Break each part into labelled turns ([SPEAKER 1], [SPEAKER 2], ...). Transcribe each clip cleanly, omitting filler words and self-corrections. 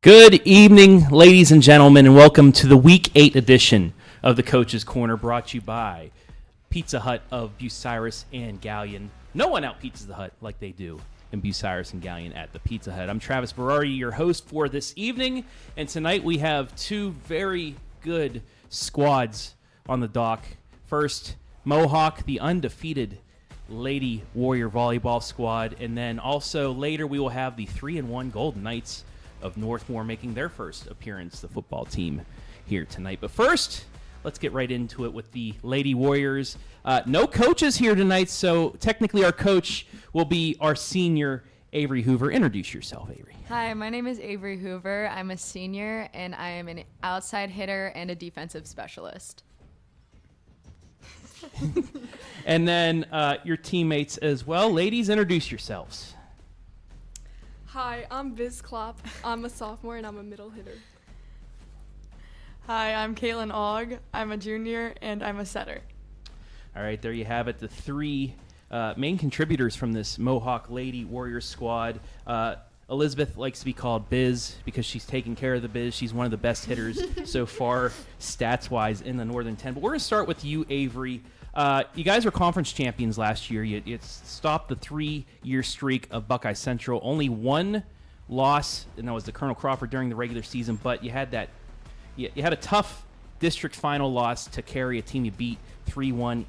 [SPEAKER 1] Good evening, ladies and gentlemen, and welcome to the Week 8 edition of the Coach's Corner, brought to you by Pizza Hut of Bucyrus and Galion. No one out-pizzas the Hut like they do in Bucyrus and Galion at the Pizza Hut. I'm Travis Berardi, your host for this evening, and tonight we have two very good squads on the dock. First, Mohawk, the undefeated Lady Warrior Volleyball squad, and then also later we will have the 3-1 Golden Knights of Northmor making their first appearance, the football team here tonight. But first, let's get right into it with the Lady Warriors. No coaches here tonight, so technically our coach will be our senior, Avery Hoover. Introduce yourself, Avery.
[SPEAKER 2] Hi, my name is Avery Hoover. I'm a senior, and I am an outside hitter and a defensive specialist.
[SPEAKER 1] And then your teammates as well. Ladies, introduce yourselves.
[SPEAKER 3] Hi, I'm Biz Klopp. I'm a sophomore and I'm a middle hitter.
[SPEAKER 4] Hi, I'm Caitlin Ogg. I'm a junior and I'm a setter.
[SPEAKER 1] All right, there you have it, the three main contributors from this Mohawk Lady Warriors squad. Elizabeth likes to be called Biz because she's taking care of the biz. She's one of the best hitters so far, stats-wise, in the Northern 10. But we're going to start with you, Avery. You guys were conference champions last year. You stopped the 3-year streak of Buckeye Central. Only one loss, and that was to Colonel Crawford during the regular season. But you had you had a tough district final loss to Cary, a team you beat 3-1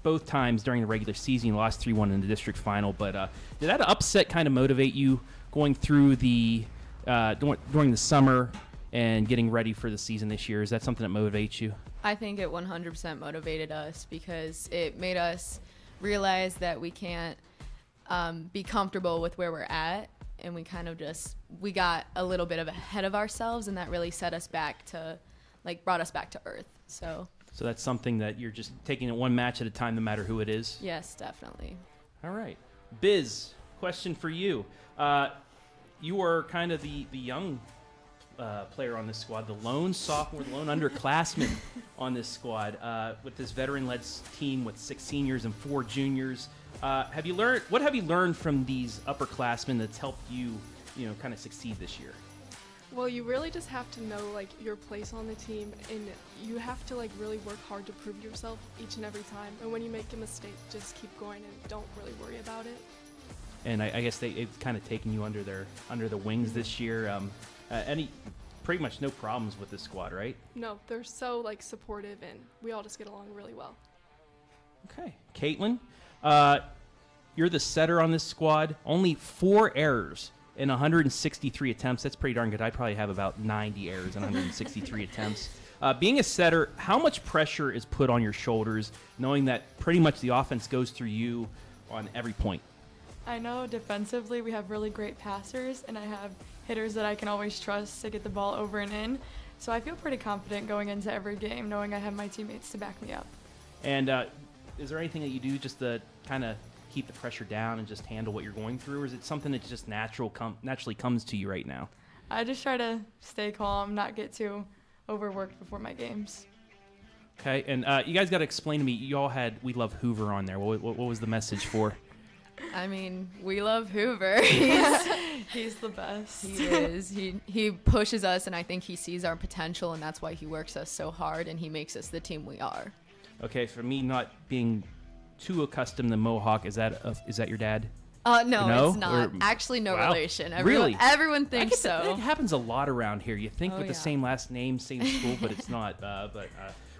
[SPEAKER 1] both times during the regular season. You lost 3-1 in the district final. But did that upset kind of motivate you going through during the summer and getting ready for the season this year? Is that something that motivates you?
[SPEAKER 2] I think it 100% motivated us because it made us realize that we can't be comfortable with where we're at, and we got a little bit ahead of ourselves, and that really set us back to, brought us back to earth. So
[SPEAKER 1] that's something that you're just taking it one match at a time, no matter who it is?
[SPEAKER 2] Yes, definitely.
[SPEAKER 1] All right. Biz, question for you. You are kind of the young player on this squad, the lone sophomore, the lone underclassman on this squad, with this veteran-led team with 6 seniors and 4 juniors. What have you learned from these upperclassmen that's helped you, kind of succeed this year?
[SPEAKER 3] Well, you really just have to know your place on the team, and you have to really work hard to prove yourself each and every time. And when you make a mistake, just keep going and don't really worry about it.
[SPEAKER 1] And I guess they've kind of taken you under the wings this year. Pretty much no problems with this squad, right?
[SPEAKER 3] No, they're so supportive, and we all just get along really well.
[SPEAKER 1] Okay. Caitlin, you're the setter on this squad. Only 4 errors in 163 attempts. That's pretty darn good. I probably have about 90 errors in 163 attempts. Being a setter, how much pressure is put on your shoulders, knowing that pretty much the offense goes through you on every point?
[SPEAKER 4] I know defensively we have really great passers, and I have hitters that I can always trust to get the ball over and in. So I feel pretty confident going into every game, knowing I have my teammates to back me up.
[SPEAKER 1] And is there anything that you do just to kind of keep the pressure down and just handle what you're going through, or is it something that just naturally comes to you right now?
[SPEAKER 4] I just try to stay calm, not get too overworked before my games.
[SPEAKER 1] Okay, and you guys got to explain to me, you all had We Love Hoover on there. What was the message for?
[SPEAKER 2] I mean, we love Hoover.
[SPEAKER 4] He's the best.
[SPEAKER 2] He is. He pushes us, and I think he sees our potential, and that's why he works us so hard, and he makes us the team we are.
[SPEAKER 1] Okay, for me not being too accustomed to Mohawk, is that your dad?
[SPEAKER 2] No, it's not. Actually, no
[SPEAKER 1] Wow.
[SPEAKER 2] relation.
[SPEAKER 1] Really?
[SPEAKER 2] Everyone thinks so.
[SPEAKER 1] It happens a lot around here. You think with the
[SPEAKER 2] yeah.
[SPEAKER 1] same last name, same school, but it's not.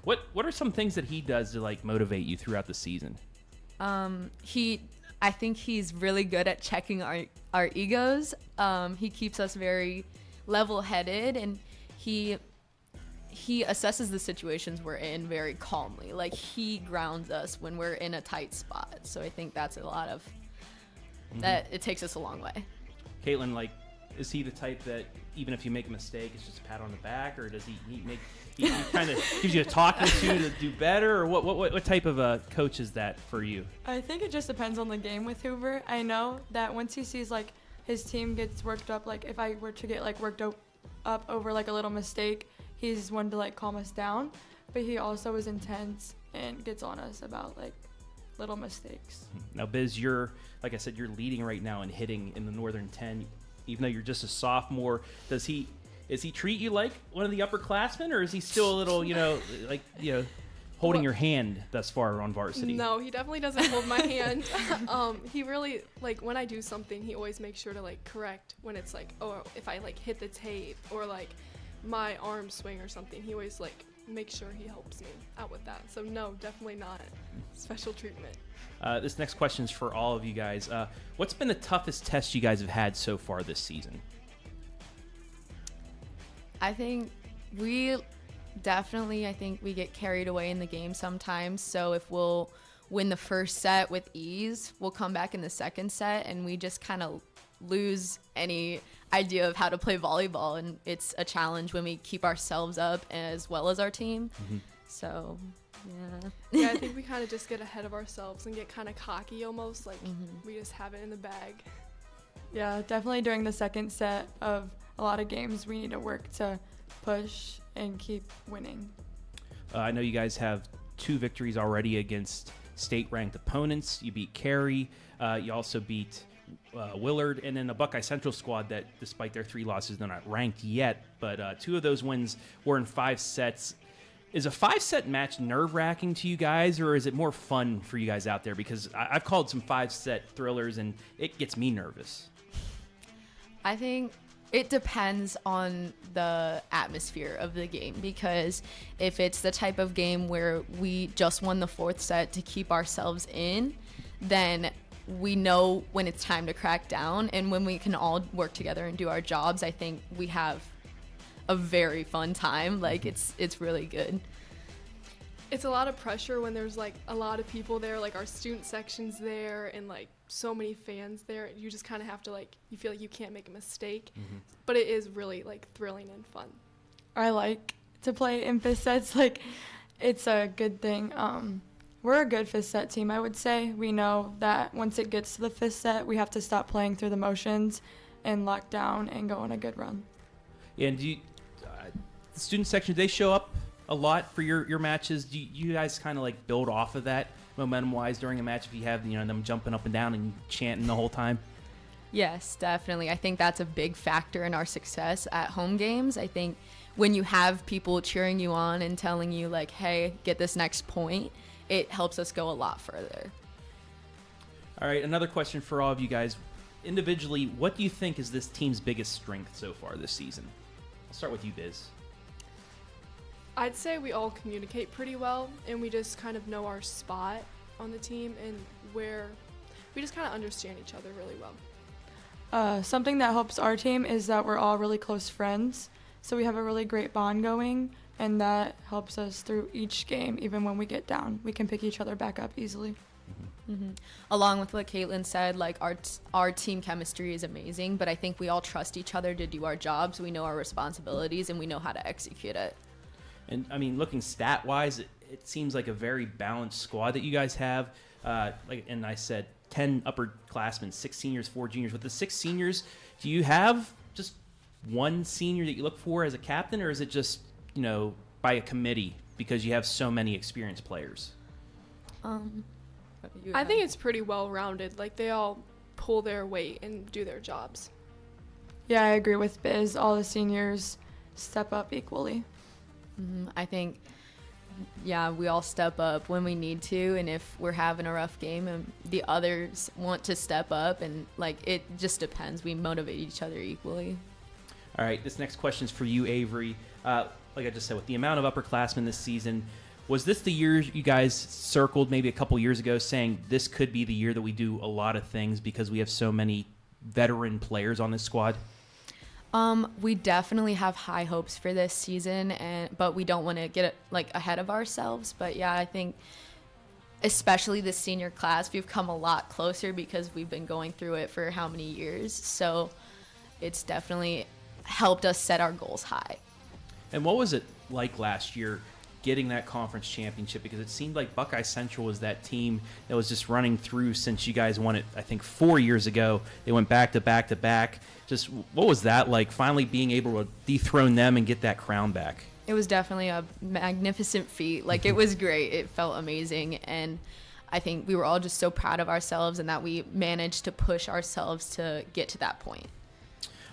[SPEAKER 1] What are some things that he does to motivate you throughout the season?
[SPEAKER 2] I think he's really good at checking our egos. He keeps us very level-headed, and he assesses the situations we're in very calmly. He grounds us when we're in a tight spot. So I think that's a lot of that. It takes us a long way.
[SPEAKER 1] Caitlin, is he the type that even if you make a mistake, it's just a pat on the back, or does he kind of gives you a talking to do better, or what type of a coach is that for you?
[SPEAKER 4] I think it just depends on the game with Hoover. I know that once he sees his team gets worked up, if I were to get worked up over a little mistake, he's one to calm us down. But he also is intense and gets on us about little mistakes.
[SPEAKER 1] Now, Biz, like I said, you're leading right now in hitting in the Northern 10. even though you're just a sophomore. Is he treat you like one of the upperclassmen, or is he still a little, holding your hand thus far on varsity?
[SPEAKER 3] No, he definitely doesn't hold my hand. He really, like, when I do something, he always makes sure to, like, correct when it's, like, oh, if I, like, hit the tape or, like, my arm swing or something. He always, like, makes sure he helps me out with that. So, no, definitely not special treatment.
[SPEAKER 1] This next question is for all of you guys. What's been the toughest test you guys have had so far this season?
[SPEAKER 2] I think we get carried away in the game sometimes. So if we'll win the first set with ease, we'll come back in the second set and we just kind of lose any idea of how to play volleyball. And it's a challenge when we keep ourselves up as well as our team. Mm-hmm. So, yeah.
[SPEAKER 3] Yeah, I think we kind of just get ahead of ourselves and get kind of cocky almost. Like, we just have it in the bag.
[SPEAKER 4] Yeah, definitely during the second set of a lot of games, we need to work to push and keep winning.
[SPEAKER 1] I know you guys have 2 victories already against state-ranked opponents. You beat Cary. You also beat Willard, and then a Buckeye Central squad that, despite their 3 losses, they're not ranked yet. But 2 of those wins were in 5 sets. Is a 5-set match nerve-wracking to you guys, or is it more fun for you guys out there? Because I've called some 5-set thrillers, and it gets me nervous.
[SPEAKER 2] I think it depends on the atmosphere of the game, because if it's the type of game where we just won the 4th set to keep ourselves in, then we know when it's time to crack down, and when we can all work together and do our jobs, I think we have a very fun time. Like, it's really good.
[SPEAKER 3] It's a lot of pressure when there's, like, a lot of people there, like our student section's there and, like, so many fans there. You just kind of have to, like, you feel like you can't make a mistake. But it is really, like, thrilling and fun.
[SPEAKER 4] I like to play in 5th sets. Like, it's a good thing. We're a good 5th set team, I would say. We know that once it gets to the 5th set, we have to stop playing through the motions and lock down and go on a good run.
[SPEAKER 1] Yeah, and do you, the student section, do they show up a lot for your matches? Do you guys kind of like build off of that momentum-wise during a match if you have them jumping up and down and chanting the whole time?
[SPEAKER 2] Yes, definitely. I think that's a big factor in our success at home games. I think when you have people cheering you on and telling you, like, hey, get this next point, it helps us go a lot further.
[SPEAKER 1] All right, another question for all of you guys. Individually, what do you think is this team's biggest strength so far this season? I'll start with you, Biz.
[SPEAKER 3] I'd say we all communicate pretty well, and we just kind of know our spot on the team and where we just kind of understand each other really well.
[SPEAKER 4] Something that helps our team is that we're all really close friends, so we have a really great bond going, and that helps us through each game. Even when we get down, we can pick each other back up easily.
[SPEAKER 2] Along with what Caitlin said, like, our team chemistry is amazing, but I think we all trust each other to do our jobs. We know our responsibilities, and we know how to execute it.
[SPEAKER 1] And, I mean, looking stat-wise, it seems like a very balanced squad that you guys have. And I said 10 upperclassmen, 6 seniors, 4 juniors. With the 6 seniors, do you have just one senior that you look for as a captain, or is it just, by a committee because you have so many experienced players?
[SPEAKER 3] I think it's pretty well-rounded. Like, they all pull their weight and do their jobs.
[SPEAKER 4] Yeah, I agree with Biz. All the seniors step up equally.
[SPEAKER 2] I think, yeah, we all step up when we need to, and if we're having a rough game and the others want to step up, and, like, it just depends. We motivate each other equally.
[SPEAKER 1] All right, this next question is for you, Avery. Like I just said, with the amount of upperclassmen this season, was this the year you guys circled maybe a couple years ago saying this could be the year that we do a lot of things because we have so many veteran players on this squad?
[SPEAKER 2] We definitely have high hopes for this season, but we don't want to get ahead of ourselves. But yeah, I think especially this senior class, we've come a lot closer because we've been going through it for how many years. So it's definitely helped us set our goals high.
[SPEAKER 1] And what was it like last year getting that conference championship? Because it seemed like Buckeye Central was that team that was just running through since you guys won it, I think, 4 years ago. They went back to back to back. Just what was that like, finally being able to dethrone them and get that crown back?
[SPEAKER 2] It was definitely a magnificent feat. Like, it was great. It felt amazing. And I think we were all just so proud of ourselves and that we managed to push ourselves to get to that point.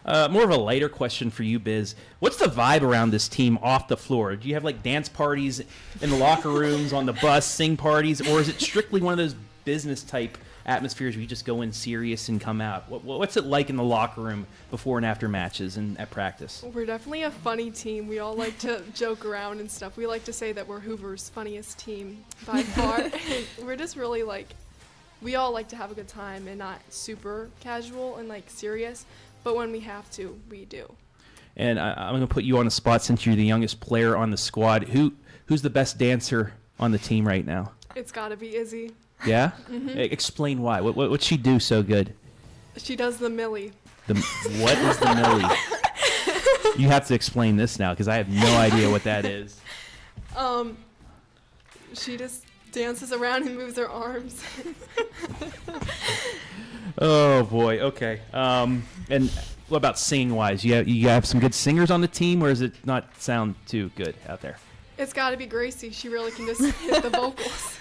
[SPEAKER 1] More of a lighter question for you, Biz. What's the vibe around this team off the floor? Do you have like dance parties in the locker rooms, on the bus, sing parties, or is it strictly one of those business type atmospheres where you just go in serious and come out? What's it like in the locker room before and after matches and at practice?
[SPEAKER 3] We're definitely a funny team. We all like to joke around and stuff. We like to say that we're Hoover's funniest team by far. We're just really like, we all like to have a good time and not super casual and like serious, but when we have to, we do.
[SPEAKER 1] And I'm going to put you on the spot since you're the youngest player on the squad. Who's the best dancer on the team right now?
[SPEAKER 3] It's gotta be Izzy.
[SPEAKER 1] Yeah? Explain why. What'd she do so good?
[SPEAKER 3] She does the Millie.
[SPEAKER 1] What is the Millie? You have to explain this now because I have no idea what that is.
[SPEAKER 3] She just dances around and moves her arms.
[SPEAKER 1] Oh boy. Okay. And what about singing wise? You have some good singers on the team, or does it not sound too good out there?
[SPEAKER 3] It's gotta be Gracie. She really can just hit the vocals.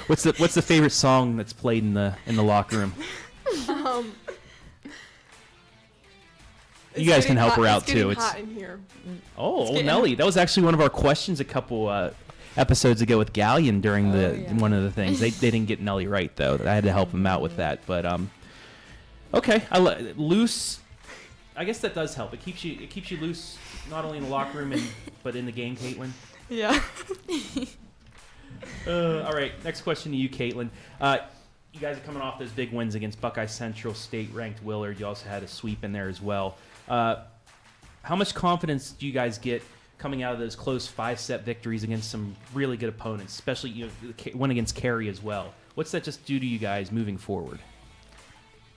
[SPEAKER 1] What's the favorite song that's played in the locker room? You guys can help her out too.
[SPEAKER 3] It's hot in here.
[SPEAKER 1] Oh, Nelly, that was actually one of our questions a couple episodes ago with Galion during one of the things. They didn't get Nelly right though. I had to help him out with that. But okay, loose. I guess that does help. It keeps you loose, not only in the locker room but in the game, Caitlin.
[SPEAKER 4] Yeah.
[SPEAKER 1] All right, next question to you, Caitlin. You guys are coming off those big wins against Buckeye Central, state-ranked Willard. You also had a sweep in there as well. How much confidence do you guys get coming out of those close 5-set victories against some really good opponents, especially one against Cary as well? What's that just do to you guys moving forward?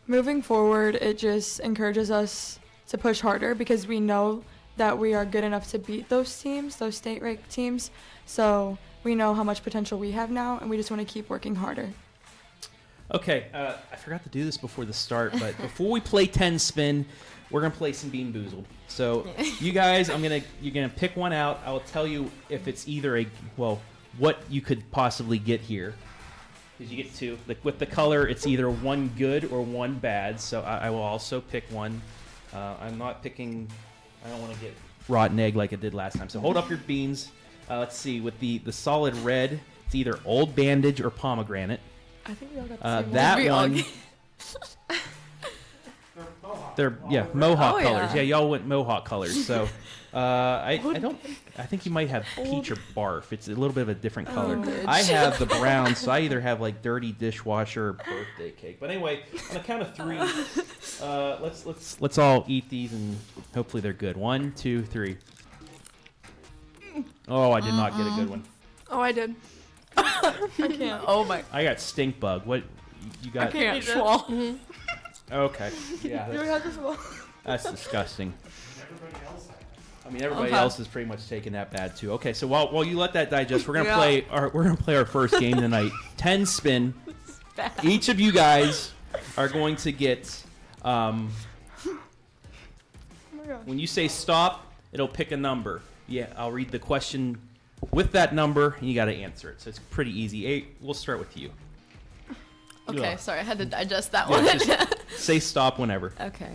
[SPEAKER 4] Moving forward, it just encourages us to push harder because we know that we are good enough to beat those teams, those state-ranked teams. So we know how much potential we have now, and we just want to keep working harder. Okay,
[SPEAKER 1] I forgot to do this before the start, but before we play 10 spin, we're gonna play some Bean Boozled. So you guys, you're gonna pick one out. I will tell you if it's either what you could possibly get here, because you get two. With the color, it's either one good or one bad. So I will also pick one. I'm not picking. I don't want to get rotten egg like I did last time. So hold up your beans. Let's see. With the solid red, it's either Old Bandage or Pomegranate.
[SPEAKER 4] I think we all got the same
[SPEAKER 1] that one. They're Mohawk colors.
[SPEAKER 4] Yeah.
[SPEAKER 1] Yeah, y'all went Mohawk colors. So I think you might have peach or barf. It's a little bit of a different color. I have the brown, so I either have like dirty dishwasher or birthday cake. But anyway, on the count of three, let's all eat these and hopefully they're good. 1, 2, 3. Oh, I did not get a good one.
[SPEAKER 3] Oh, I did.
[SPEAKER 4] I can't.
[SPEAKER 2] Oh my.
[SPEAKER 1] I got stink bug. What you got?
[SPEAKER 4] I can't swallow.
[SPEAKER 1] Okay. Yeah. That's disgusting. Everybody else is pretty much taking that bad too. Okay, so while you let that digest, we're gonna play our first game tonight. 10 spin. Each of you guys are going to get.
[SPEAKER 4] Oh my gosh.
[SPEAKER 1] When you say stop, it'll pick a number. Yeah, I'll read the question with that number, and you got to answer it. So it's pretty easy. We'll start with you.
[SPEAKER 2] Okay, sorry, I had to digest that
[SPEAKER 1] Yeah,
[SPEAKER 2] one.
[SPEAKER 1] just say stop whenever.
[SPEAKER 2] Okay.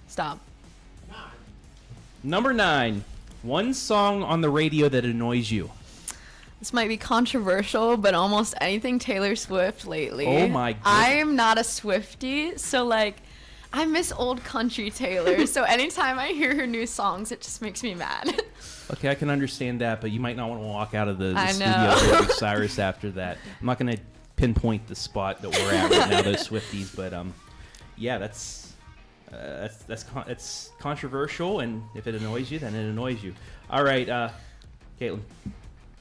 [SPEAKER 2] Stop.
[SPEAKER 1] Number 9. One song on the radio that annoys you.
[SPEAKER 2] This might be controversial, but almost anything Taylor Swift lately.
[SPEAKER 1] Oh my goodness.
[SPEAKER 2] I am not a Swiftie, so I miss old country Taylor. So anytime I hear her new songs, it just makes me mad.
[SPEAKER 1] Okay, I can understand that, but you might not want to walk out of the
[SPEAKER 2] I
[SPEAKER 1] studio
[SPEAKER 2] know.
[SPEAKER 1] with Bucyrus after that. I'm not going to pinpoint the spot that we're at right now, those Swifties, but yeah, that's controversial, and if it annoys you, then it annoys you. All right, Caitlin,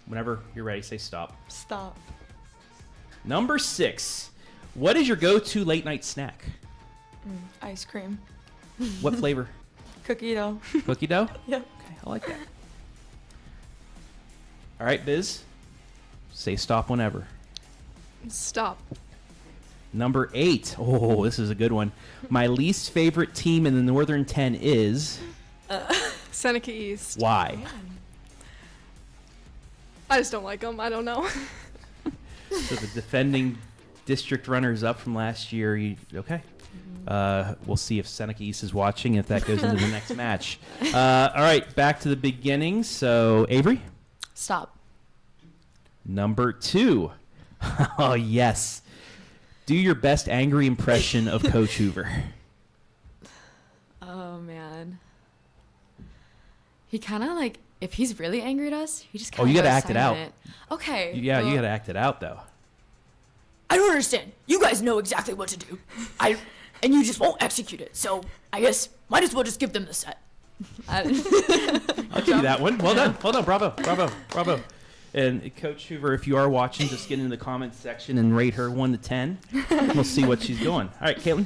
[SPEAKER 1] whenever you're ready, say stop.
[SPEAKER 4] Stop.
[SPEAKER 1] Number 6. What is your go-to late night snack?
[SPEAKER 4] Ice cream.
[SPEAKER 1] What flavor?
[SPEAKER 4] Cookie dough.
[SPEAKER 1] Cookie dough?
[SPEAKER 4] Yep.
[SPEAKER 1] Okay, I like that. All right, Biz, say stop whenever.
[SPEAKER 3] Stop.
[SPEAKER 1] Number 8. Oh, this is a good one. My least favorite team in the Northern 10 is...
[SPEAKER 3] Seneca East.
[SPEAKER 1] Why?
[SPEAKER 3] I just don't like them. I don't know.
[SPEAKER 1] So the defending district runners-up from last year. Okay. We'll see if Seneca East is watching, if that goes into the next match. All right, back to the beginning. So, Avery?
[SPEAKER 2] Stop.
[SPEAKER 1] Number 2. Oh, yes. Do your best angry impression of Coach Hoover.
[SPEAKER 2] Oh, man. He kind of like, if he's really angry at us, he just kind of
[SPEAKER 1] you got to act it out.
[SPEAKER 2] Okay.
[SPEAKER 1] Yeah, you
[SPEAKER 2] well,
[SPEAKER 1] got to act it out, though.
[SPEAKER 5] I don't understand. You guys know exactly what to do. And you just won't execute it. So I guess might as well just give them the set.
[SPEAKER 1] I'll give you that one. Well done. Bravo. And Coach Hoover, if you are watching, just get in the comments section and rate her 1 to 10. We'll see what she's doing. All right, Caitlin.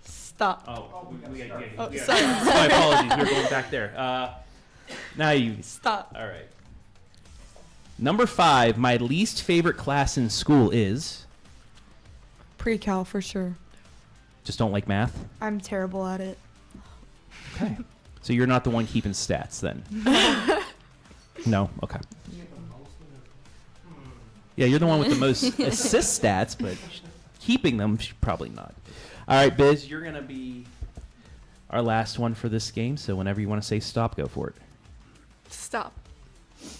[SPEAKER 4] Stop.
[SPEAKER 2] sorry.
[SPEAKER 1] My apologies. We were going back there. Now you.
[SPEAKER 4] Stop.
[SPEAKER 1] All right. Number 5. My least favorite class in school is.
[SPEAKER 4] Pre-cal for sure.
[SPEAKER 1] Just don't like math.
[SPEAKER 4] I'm terrible at it.
[SPEAKER 1] Okay. So you're not the one keeping stats then. No. Okay. Yeah, you're the one with the most assist stats, but keeping them, probably not. All right, Biz, you're going to be our last one for this game, so whenever you want to say stop, go for it.
[SPEAKER 3] Stop.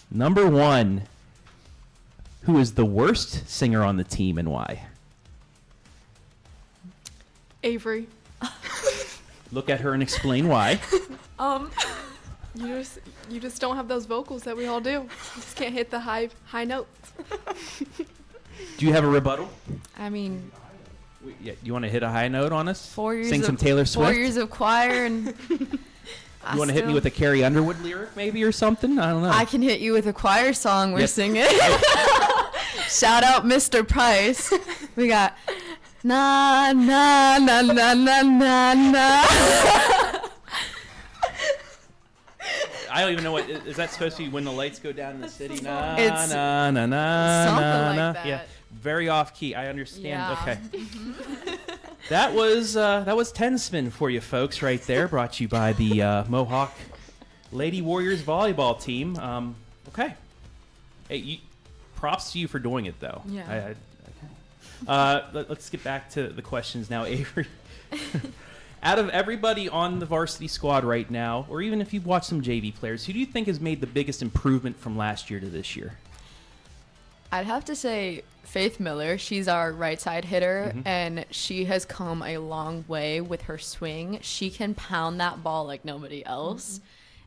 [SPEAKER 1] Number 1, who is the worst singer on the team and why?
[SPEAKER 3] Avery.
[SPEAKER 1] Look at her and explain why.
[SPEAKER 3] You just don't have those vocals that we all do. You just can't hit the high notes.
[SPEAKER 1] Do you have a rebuttal?
[SPEAKER 2] I mean,
[SPEAKER 1] Yeah, you want to hit a high note on us?
[SPEAKER 2] 4 years
[SPEAKER 1] Sing
[SPEAKER 2] of
[SPEAKER 1] some Taylor Swift?
[SPEAKER 2] 4 years of choir and
[SPEAKER 1] You want to hit me with a Carrie Underwood lyric maybe or something? I don't know.
[SPEAKER 2] I can hit you with a choir song we're
[SPEAKER 1] Yep.
[SPEAKER 2] singing. Shout out Mr. Price. We got na na na na na na na.
[SPEAKER 1] I don't even know what is that supposed to be when the lights go down in the city? Na
[SPEAKER 2] It's
[SPEAKER 1] na na na
[SPEAKER 2] something
[SPEAKER 1] na
[SPEAKER 2] like
[SPEAKER 1] na.
[SPEAKER 2] that.
[SPEAKER 1] Yeah, very off key. I understand.
[SPEAKER 2] Yeah.
[SPEAKER 1] Okay. That was 10 spin for you folks right there. Brought to you by the Mohawk Lady Warriors volleyball team. Okay. Hey, props to you for doing it though.
[SPEAKER 2] Yeah.
[SPEAKER 1] Let's get back to the questions now, Avery. Out of everybody on the varsity squad right now, or even if you've watched some JV players, who do you think has made the biggest improvement from last year to this year?
[SPEAKER 2] I'd have to say Faith Miller. She's our right side hitter, and she has come a long way with her swing. She can pound that ball like nobody else.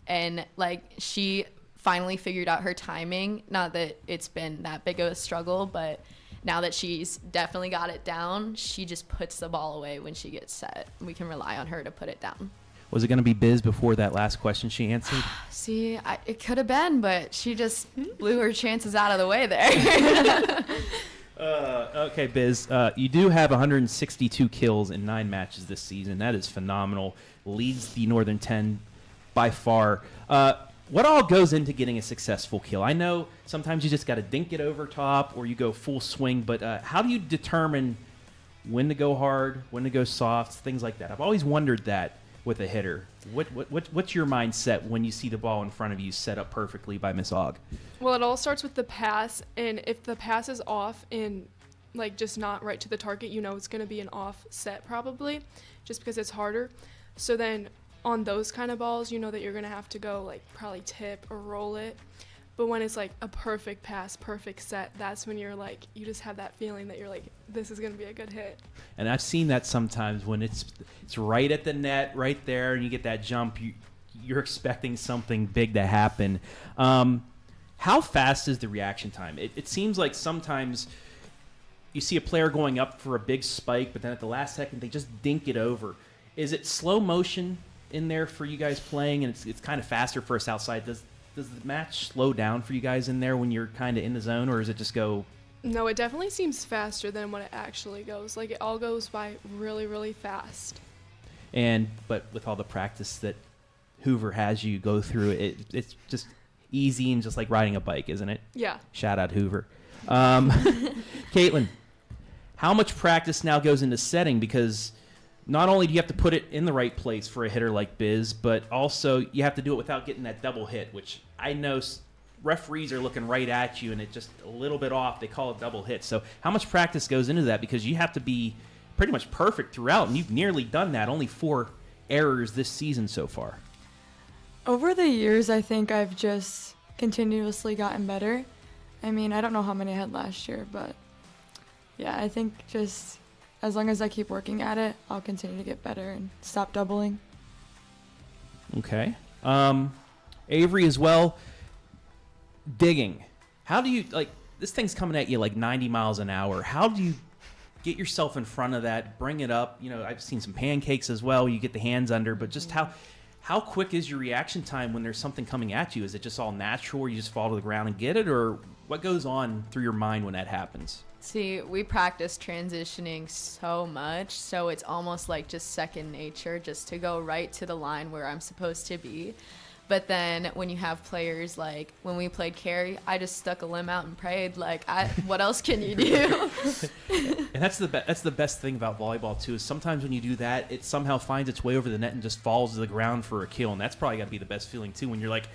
[SPEAKER 2] And like she finally figured out her timing. Not that it's been that big of a struggle, but now that she's definitely got it down, she just puts the ball away when she gets set. We can rely on her to put it down.
[SPEAKER 1] Was it going to be Biz before that last question she answered?
[SPEAKER 2] See, it could have been, but she just blew her chances out of the way there.
[SPEAKER 1] Okay, Biz, you do have 162 kills in 9 matches this season. That is phenomenal. Leads the Northern 10 by far. What all goes into getting a successful kill? I know sometimes you just got to dink it over top or you go full swing, but how do you determine when to go hard, when to go soft, things like that? I've always wondered that with a hitter. What's your mindset when you see the ball in front of you set up perfectly by Miss Og?
[SPEAKER 3] Well, it all starts with the pass, and if the pass is off and like just not right to the target, you know it's going to be an off set probably, just because it's harder. So then on those kind of balls, you know that you're going to have to go like probably tip or roll it. But when it's like a perfect pass, perfect set, that's when you're like, you just have that feeling that you're like, this is going to be a good hit.
[SPEAKER 1] And I've seen that sometimes when it's right at the net, right there, and you get that jump, you're expecting something big to happen. How fast is the reaction time? It seems like sometimes you see a player going up for a big spike, but then at the last second they just dink it over. Is it slow motion in there for you guys playing, and it's kind of faster for us outside? Does the match slow down for you guys in there when you're kind of in the zone, or does it just go?
[SPEAKER 3] No, it definitely seems faster than what it actually goes. Like it all goes by really, really fast.
[SPEAKER 1] But with all the practice that Hoover has you go through, it's just easy and just like riding a bike, isn't it?
[SPEAKER 3] Yeah.
[SPEAKER 1] Shout out Hoover. Caitlin, how much practice now goes into setting? Because not only do you have to put it in the right place for a hitter like Biz, but also you have to do it without getting that double hit, which I know referees are looking right at you and it just a little bit off. They call it double hit. So how much practice goes into that? Because you have to be pretty much perfect throughout, and you've nearly done that. Only 4 errors this season so far.
[SPEAKER 4] Over the years, I think I've just continuously gotten better. I mean, I don't know how many I had last year, but yeah, I think just as long as I keep working at it, I'll continue to get better and stop doubling.
[SPEAKER 1] Okay. Avery as well. Digging. How do you, like, this thing's coming at you like 90 miles an hour. How do you get yourself in front of that, bring it up? You know, I've seen some pancakes as well. You get the hands under, but just how quick is your reaction time when there's something coming at you? Is it just all natural where you just fall to the ground and get it, or what goes on through your mind when that happens?
[SPEAKER 2] See, we practice transitioning so much, so it's almost like just second nature just to go right to the line where I'm supposed to be. But then when you have players like when we played carry, I just stuck a limb out and prayed. Like, what else can you do?
[SPEAKER 1] And that's the best thing about volleyball too, is sometimes when you do that, it somehow finds its way over the net and just falls to the ground for a kill. And that's probably got to be the best feeling too, when you're like,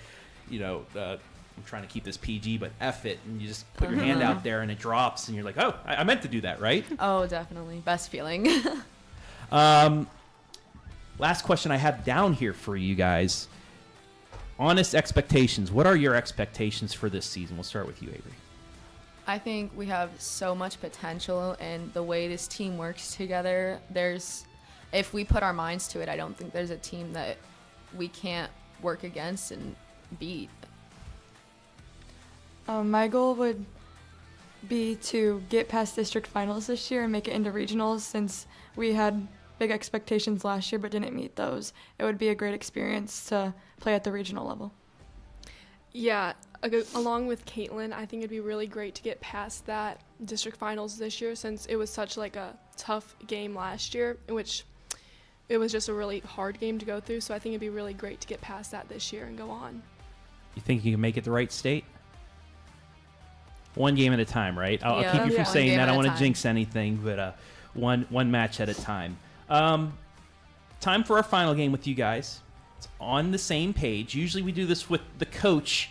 [SPEAKER 1] you know, I'm trying to keep this PG, but F it, and you just put your hand out there and it drops, and you're like, oh, I meant to do that, right?
[SPEAKER 2] Oh, definitely. Best feeling.
[SPEAKER 1] Last question I have down here for you guys. Honest expectations. What are your expectations for this season? We'll start with you, Avery.
[SPEAKER 2] I think we have so much potential, and the way this team works together, if we put our minds to it, I don't think there's a team that we can't work against and beat.
[SPEAKER 4] My goal would be to get past district finals this year and make it into regionals, since we had big expectations last year but didn't meet those. It would be a great experience to play at the regional level.
[SPEAKER 3] Yeah, along with Caitlin, I think it'd be really great to get past that district finals this year, since it was such like a tough game last year, in which it was just a really hard game to go through. So I think it'd be really great to get past that this year and go on.
[SPEAKER 1] You think you can make it the right state? One game at a time, right? I'll keep you from saying that. I don't want to jinx anything, but one match at a time. Time for our final game with you guys. It's on the same page. Usually we do this with the coach,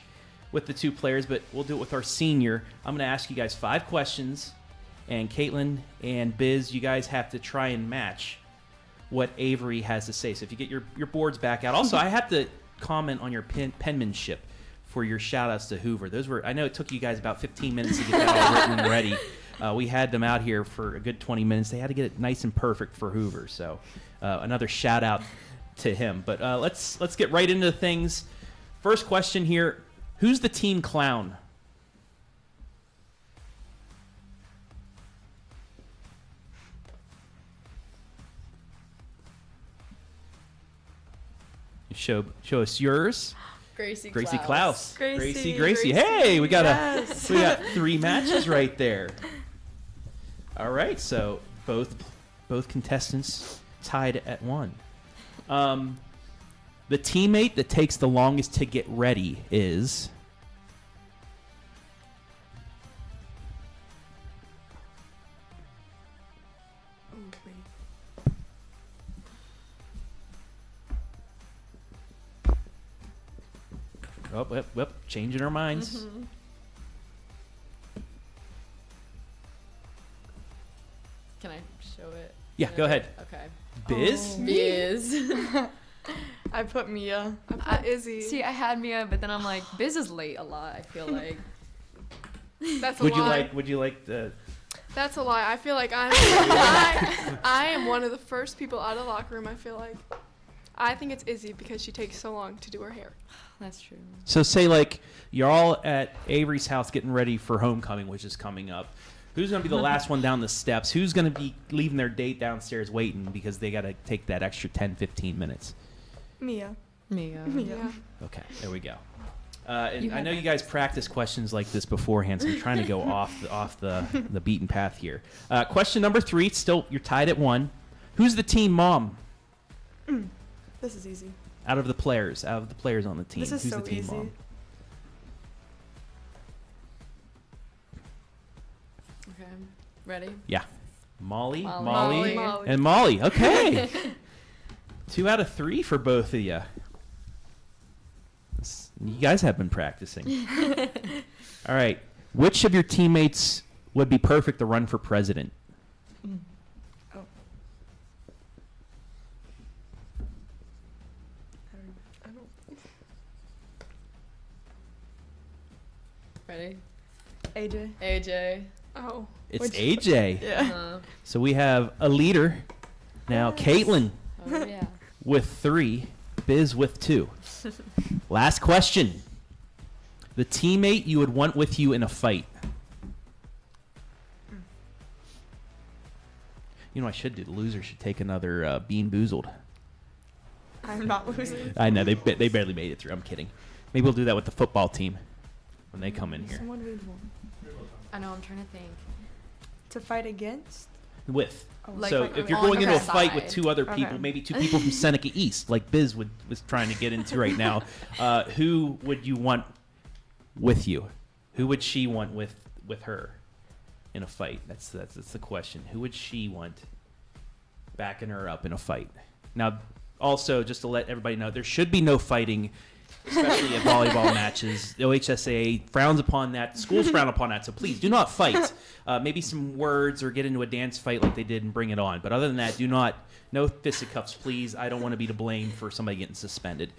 [SPEAKER 1] with the 2 players, but we'll do it with our senior. I'm going to ask you guys 5 questions, and Caitlin and Biz, you guys have to try and match what Avery has to say. So if you get your boards back out. Also, I have to comment on your penmanship for your shout-outs to Hoover. I know it took you guys about 15 minutes to get that all written and ready. We had them out here for a good 20 minutes. They had to get it nice and perfect for Hoover. So another shout-out to him. But let's get right into things. First question here. Who's the team clown? Show us yours.
[SPEAKER 2] Gracie
[SPEAKER 1] Klaus.
[SPEAKER 4] Gracie.
[SPEAKER 1] Hey, we got 3 matches right there. All right, so both contestants tied at 1. The teammate that takes the longest to get ready is changing our minds.
[SPEAKER 2] Mm-hmm. Can I show it?
[SPEAKER 1] Yeah, go ahead.
[SPEAKER 2] Okay.
[SPEAKER 1] Biz?
[SPEAKER 2] Biz.
[SPEAKER 4] I put Mia.
[SPEAKER 3] I put Izzy.
[SPEAKER 2] See, I had Mia, but then I'm like, Biz is late a lot, I feel like.
[SPEAKER 3] That's a lie.
[SPEAKER 1] Would you like the...
[SPEAKER 3] That's a lie. I feel like I am one of the first people out of the locker room, I feel like. I think it's Izzy because she takes so long to do her hair.
[SPEAKER 2] That's true.
[SPEAKER 1] So say like you're all at Avery's house getting ready for homecoming, which is coming up. Who's going to be the last one down the steps? Who's going to be leaving their date downstairs waiting because they got to take that extra 10, 15 minutes?
[SPEAKER 4] Mia.
[SPEAKER 2] Mia.
[SPEAKER 1] Okay, there we go. And I know you guys practice questions like this beforehand, so I'm trying to go off the beaten path here. Question number 3, still you're tied at 1. Who's the team mom?
[SPEAKER 4] This is easy.
[SPEAKER 1] Out of the players on the team,
[SPEAKER 4] This is
[SPEAKER 1] who's
[SPEAKER 4] so
[SPEAKER 1] the team
[SPEAKER 4] easy.
[SPEAKER 1] mom?
[SPEAKER 2] Okay. Ready?
[SPEAKER 1] Yeah, Molly,
[SPEAKER 2] Molly.
[SPEAKER 1] and Molly. Okay, 2 out of 3 for both of you. You guys have been practicing. All right, which of your teammates would be perfect to run for president?
[SPEAKER 2] Ready?
[SPEAKER 4] AJ.
[SPEAKER 2] AJ.
[SPEAKER 3] Oh.
[SPEAKER 1] It's AJ.
[SPEAKER 4] Yeah.
[SPEAKER 1] So we have a leader now, Caitlin
[SPEAKER 2] Oh, yeah.
[SPEAKER 1] with 3, Biz with 2. Last question. The teammate you would want with you in a fight. You know what I should do? The loser should take another Bean Boozled.
[SPEAKER 4] I'm not losing.
[SPEAKER 1] I know, they barely made it through. I'm kidding. Maybe we'll do that with the football team when they come in here.
[SPEAKER 4] Someone we'd want
[SPEAKER 2] I know, I'm trying to think.
[SPEAKER 4] to fight against.
[SPEAKER 1] With.
[SPEAKER 2] Like,
[SPEAKER 1] So
[SPEAKER 2] like
[SPEAKER 1] if you're
[SPEAKER 2] on
[SPEAKER 1] going into a
[SPEAKER 2] her
[SPEAKER 1] fight with
[SPEAKER 2] side.
[SPEAKER 1] 2 other people,
[SPEAKER 4] Okay.
[SPEAKER 1] maybe 2 people from Seneca East, like Biz was trying to get into right now, who would you want with you? Who would she want with her in a fight? That's the question. Who would she want backing her up in a fight? Now, also, just to let everybody know, there should be no fighting, especially at volleyball matches. The OHSAA frowns upon that. Schools frown upon that. So please do not fight. Maybe some words or get into a dance fight like they did and Bring It On. But other than that, no fisticuffs, please. I don't want to be to blame for somebody getting suspended.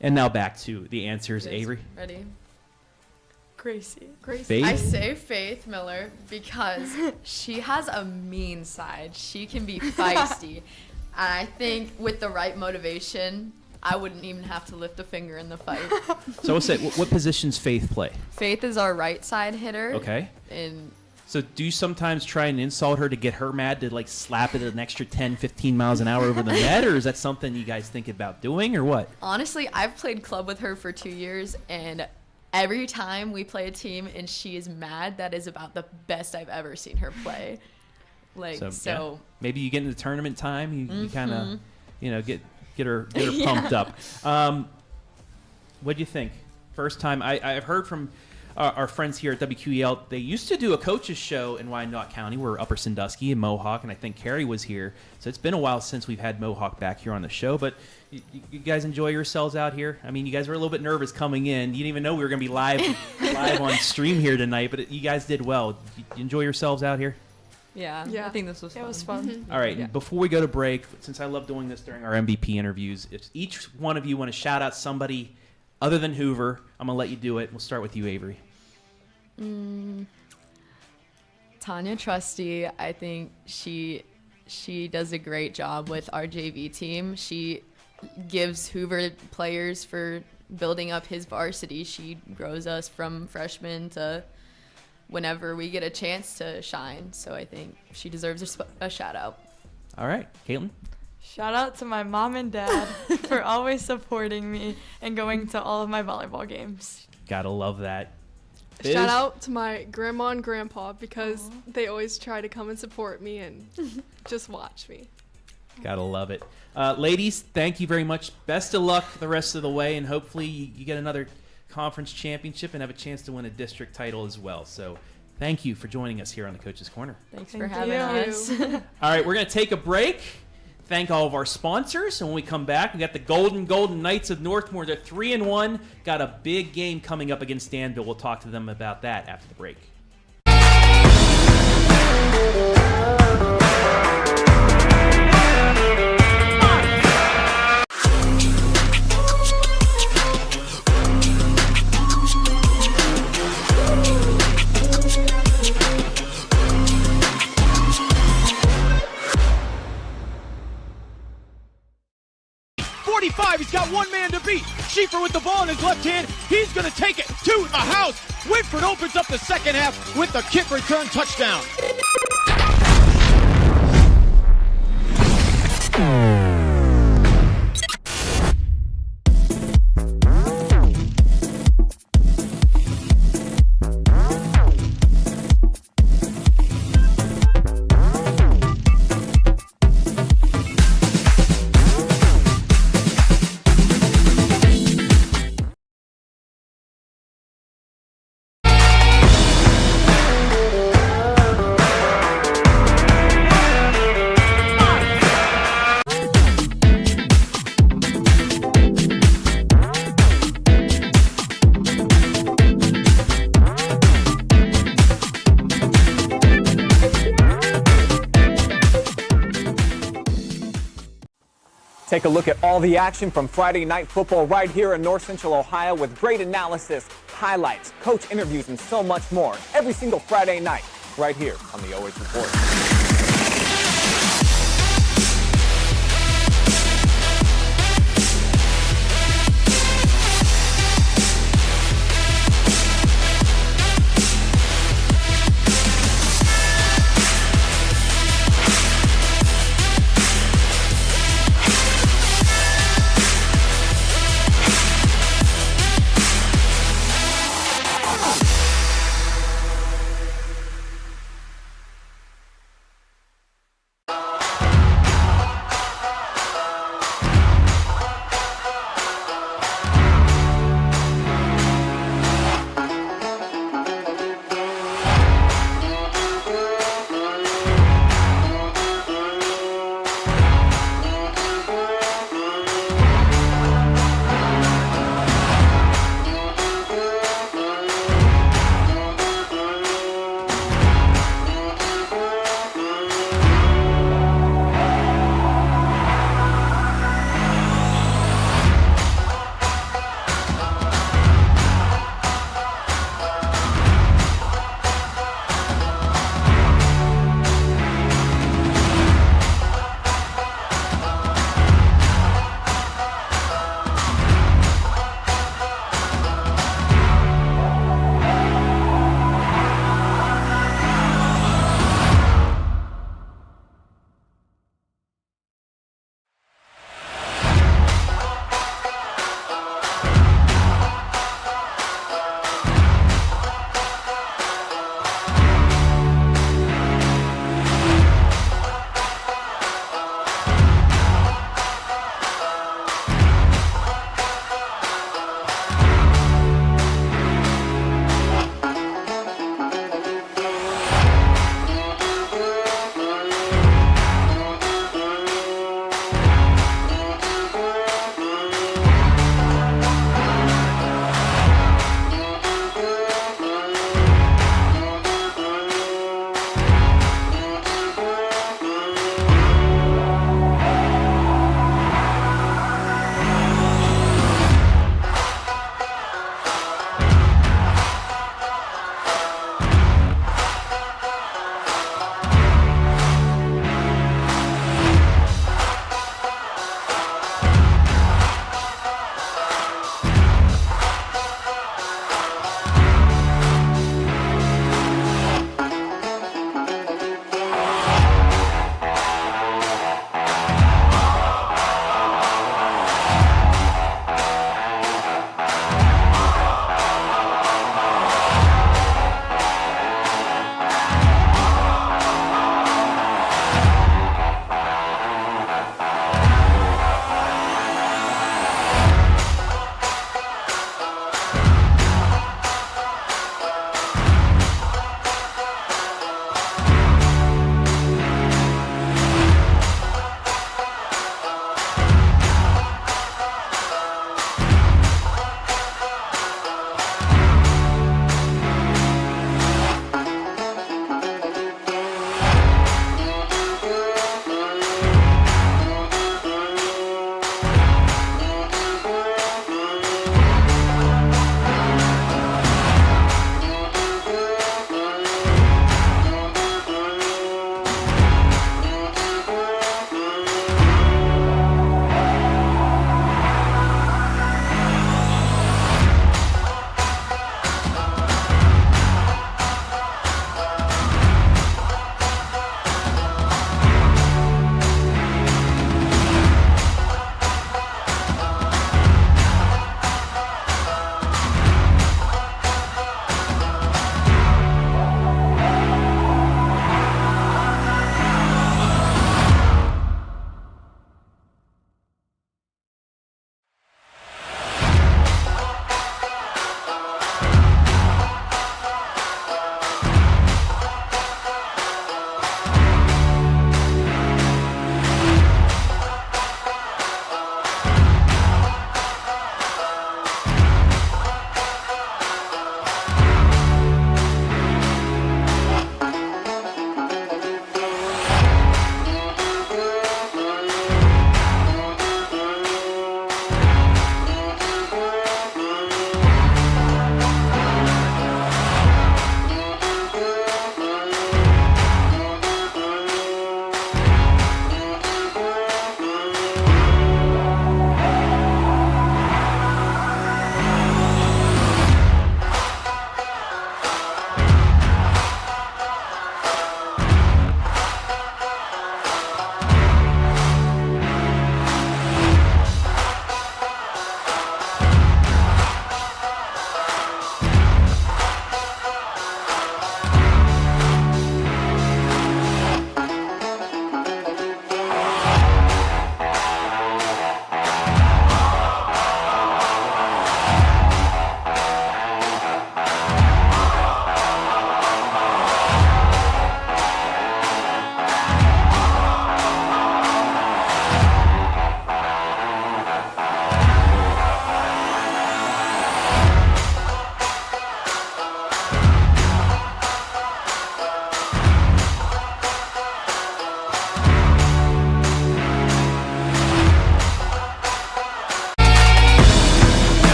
[SPEAKER 1] And now back to the answers,
[SPEAKER 2] Yes.
[SPEAKER 1] Avery.
[SPEAKER 2] Ready?
[SPEAKER 4] Gracie.
[SPEAKER 1] Faith?
[SPEAKER 2] I say Faith Miller because she has a mean side. She can be feisty. And I think with the right motivation, I wouldn't even have to lift a finger in the fight.
[SPEAKER 1] So we'll say, what positions Faith play?
[SPEAKER 2] Faith is our right side hitter.
[SPEAKER 1] Okay.
[SPEAKER 2] And
[SPEAKER 1] So do you sometimes try and insult her to get her mad, to like slap it an extra 10, 15 miles an hour over the net? Or is that something you guys think about doing or what?
[SPEAKER 2] honestly, I've played club with her for 2 years, and every time we play a team and she is mad, that is about the best I've ever seen her play. Like,
[SPEAKER 1] Yeah. Maybe you get into tournament time, you kind of, get her pumped up. What do you think? First time, I've heard from our friends here at WQEL. They used to do a coaches show in Wyandotte County. We're Upper Sandusky and Mohawk, and I think Carrie was here. So it's been a while since we've had Mohawk back here on the show. But you guys enjoy yourselves out here? I mean, you guys were a little bit nervous coming in. You didn't even know we were going to be live on stream here tonight, but you guys did well. You enjoy yourselves out here?
[SPEAKER 2] yeah,
[SPEAKER 3] Yeah.
[SPEAKER 2] I think this was fun.
[SPEAKER 4] It was fun.
[SPEAKER 1] All right,
[SPEAKER 2] Yeah.
[SPEAKER 1] and before we go to break, since I love doing this during our MVP interviews, if each one of you want to shout out somebody other than Hoover, I'm going to let you do it. We'll start with you, Avery.
[SPEAKER 2] Tanya Trusty, I think she does a great job with our JV team. She gives Hoover players for building up his varsity. She grows us from freshmen to whenever we get a chance to shine. So I think she deserves a shout out.
[SPEAKER 1] All right, Caitlin.
[SPEAKER 4] Shout out to my mom and dad for always supporting me and going to all of my volleyball games.
[SPEAKER 1] Gotta love that. Biz?
[SPEAKER 3] Shout out to my grandma and grandpa because they always try to come and support me and just watch me.
[SPEAKER 1] Gotta love it. Ladies, thank you very much. Best of luck the rest of the way, and hopefully you get another conference championship and have a chance to win a district title as well. So thank you for joining us here on the Coach's Corner.
[SPEAKER 2] Thanks
[SPEAKER 4] Thank
[SPEAKER 2] for having
[SPEAKER 4] you.
[SPEAKER 2] us.
[SPEAKER 1] All right, we're going to take a break. Thank all of our sponsors. And when we come back, we got the Golden Knights of Northmor. They're 3-1. Got a big game coming up against Danville. We'll talk to them about that after the break.
[SPEAKER 6] He's got one man to beat. Schieffer with the ball in his left hand. He's going to take it to the house. Whitford opens up the second half with the kick return touchdown.
[SPEAKER 7] Take a look at all the action from Friday Night Football right here in North Central Ohio with great analysis, highlights, coach interviews, and so much more every single Friday night right here on the OH.Report.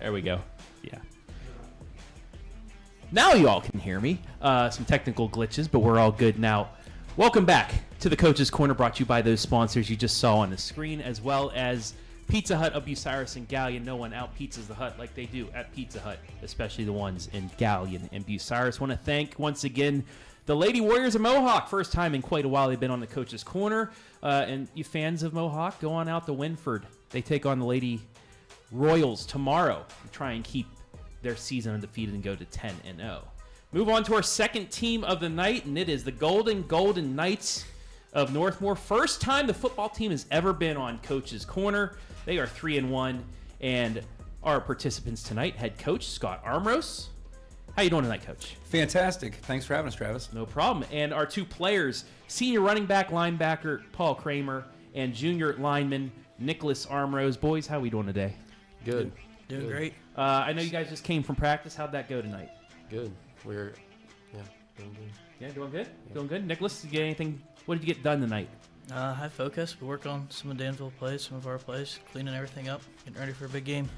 [SPEAKER 1] There we go. Yeah. Now you all can hear me. Some technical glitches, but we're all good now. Welcome back to the Coach's Corner, brought to you by those sponsors you just saw on the screen, as well as Pizza Hut of Bucyrus and Galion. No one out-pizzas the Hut like they do at Pizza Hut, especially the ones in Galion and Bucyrus. Want to thank, once again, the Lady Warriors of Mohawk. First time in quite a while they've been on the Coach's Corner. And you fans of Mohawk, go on out to Winford. They take on the Lady Royals tomorrow and try and keep their season undefeated and go to 10-0. Move on to our second team of the night, and it is the Golden Knights of Northmor. First time the football team has ever been on Coach's Corner. They are 3-1, and our participants tonight, head coach Scott Armros. How you doing tonight, Coach?
[SPEAKER 8] Fantastic. Thanks for having us, Travis.
[SPEAKER 1] No problem. And our two players, senior running back linebacker Paul Kramer and junior lineman Nicholas Armros. Boys, how are we doing today?
[SPEAKER 9] Good.
[SPEAKER 10] Doing great.
[SPEAKER 1] I know you guys just came from practice. How'd that go tonight?
[SPEAKER 9] Good. Doing good.
[SPEAKER 1] Yeah, doing good? Yeah. Doing good. Nicholas, did you get anything? What did you get done tonight?
[SPEAKER 10] High focus. We worked on some of Danville plays, some of our plays, cleaning everything up, getting ready for a big game.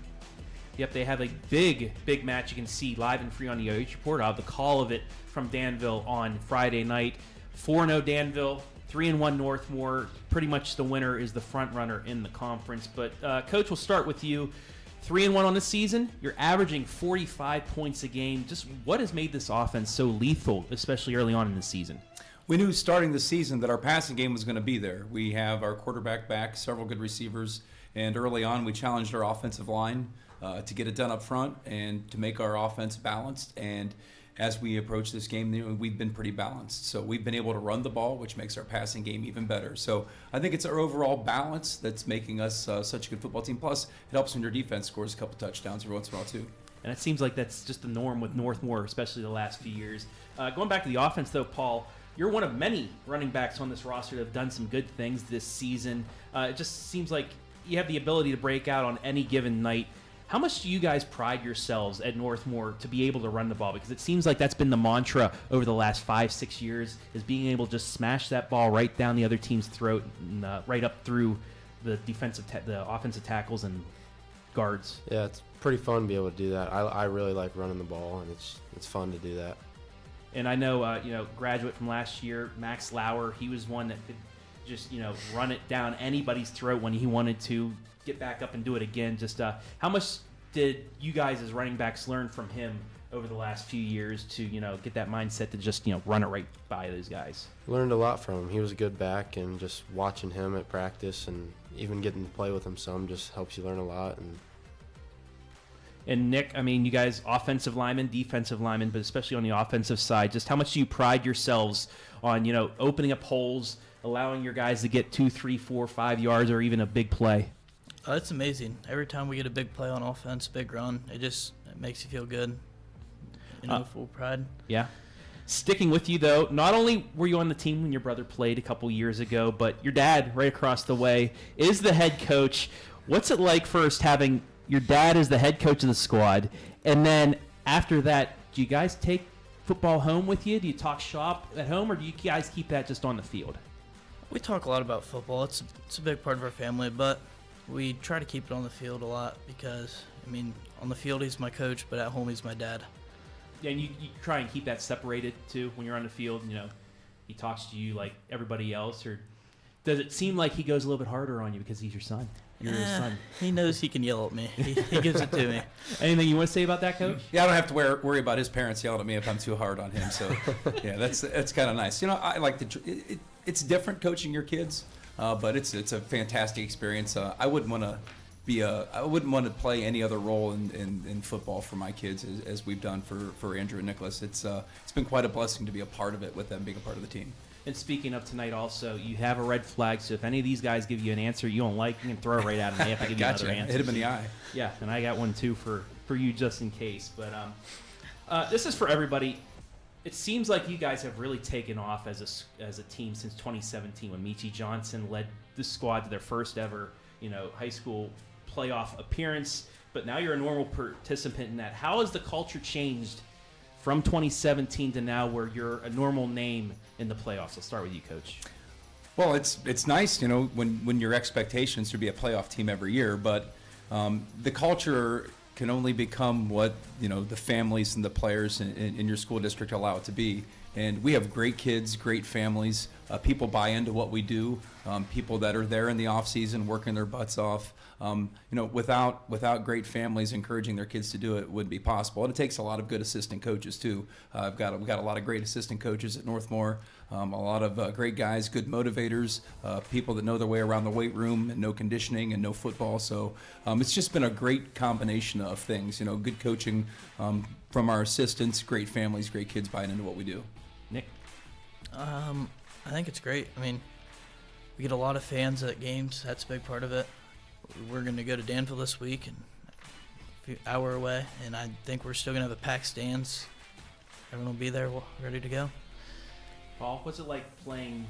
[SPEAKER 1] Yep, they have a big match you can see live and free on the OH.Report. I'll have the call of it from Danville on Friday night. 4-0 Danville, 3-1 Northmor. Pretty much the winner is the front runner in the conference. But, Coach, we'll start with you. 3-1 on the season. You're averaging 45 points a game. Just what has made this offense so lethal, especially early on in the season?
[SPEAKER 8] We knew starting the season that our passing game was going to be there. We have our quarterback back, several good receivers, and early on we challenged our offensive line to get it done up front and to make our offense balanced. And as we approach this game, we've been pretty balanced. So we've been able to run the ball, which makes our passing game even better. So I think it's our overall balance that's making us such a good football team. Plus, it helps when your defense scores a couple touchdowns every once in a while, too.
[SPEAKER 1] And it seems like that's just the norm with Northmor, especially the last few years. Going back to the offense, though, Paul, you're one of many running backs on this roster that have done some good things this season. It just seems like you have the ability to break out on any given night. How much do you guys pride yourselves at Northmor to be able to run the ball? Because it seems like that's been the mantra over the last 5-6 years, is being able to just smash that ball right down the other team's throat and right up through the the offensive tackles and guards.
[SPEAKER 9] Yeah, it's pretty fun to be able to do that. I really like running the ball, and it's fun to do that.
[SPEAKER 1] And I know, graduate from last year, Max Lauer, he was one that could just, run it down anybody's throat when he wanted to, get back up and do it again. Just how much did you guys as running backs learn from him over the last few years to, get that mindset to just, run it right by those guys?
[SPEAKER 9] Learned a lot from him. He was a good back, and just watching him at practice and even getting to play with him some just helps you learn a lot.
[SPEAKER 1] And Nick, I mean, you guys, offensive linemen, defensive linemen, but especially on the offensive side, just how much do you pride yourselves on, opening up holes, allowing your guys to get 2, 3, 4, 5 yards, or even a big play?
[SPEAKER 10] It's amazing. Every time we get a big play on offense, big run, it makes you feel good. Full pride.
[SPEAKER 1] Yeah. Sticking with you, though, not only were you on the team when your brother played a couple years ago, but your dad, right across the way, is the head coach. What's it like first having your dad as the head coach of the squad, and then after that, do you guys take football home with you? Do you talk shop at home, or do you guys keep that just on the field?
[SPEAKER 10] We talk a lot about football. It's a big part of our family, but we try to keep it on the field a lot because, on the field he's my coach, but at home he's my dad.
[SPEAKER 1] Yeah, and you try and keep that separated, too, when you're on the field. He talks to you like everybody else, or does it seem like he goes a little bit harder on you because he's your son? You're his son.
[SPEAKER 10] He knows he can yell at me. He gives it to me.
[SPEAKER 1] Anything you want to say about that, Coach?
[SPEAKER 8] Yeah, I don't have to worry about his parents yelling at me if I'm too hard on him. So, yeah, that's kind of nice. I like it's different coaching your kids, but it's a fantastic experience. I wouldn't want to play any other role in football for my kids as we've done for Andrew and Nicholas. It's been quite a blessing to be a part of it with them being a part of the team.
[SPEAKER 1] And speaking of tonight also, you have a red flag, so if any of these guys give you an answer you don't like, you can throw it right at them. They have to give you another answer.
[SPEAKER 8] Hit him in the eye.
[SPEAKER 1] Yeah, and I got one too for you just in case. But this is for everybody. It seems like you guys have really taken off as a team since 2017 when Michi Johnson led the squad to their first ever high school playoff appearance. But now you're a normal participant in that. How has the culture changed from 2017 to now, where you're a normal name in the playoffs? I'll start with you, Coach.
[SPEAKER 8] Well, it's nice, when your expectations to be a playoff team every year, but the culture can only become what, the families and the players in your school district allow it to be. And we have great kids, great families. People buy into what we do. People that are there in the off season working their butts off. Without great families encouraging their kids to do it, wouldn't be possible. And it takes a lot of good assistant coaches too. We've got a lot of great assistant coaches at Northmor. A lot of great guys, good motivators, people that know their way around the weight room and know conditioning and know football. So it's just been a great combination of things. Good coaching from our assistants, great families, great kids buying into what we do.
[SPEAKER 1] Nick?
[SPEAKER 10] I think it's great. I mean, we get a lot of fans at games. That's a big part of it. We're going to go to Danville this week, and a few hour away, and I think we're still going to have a packed stands. Everyone will be there ready to go.
[SPEAKER 1] Paul, what's it like playing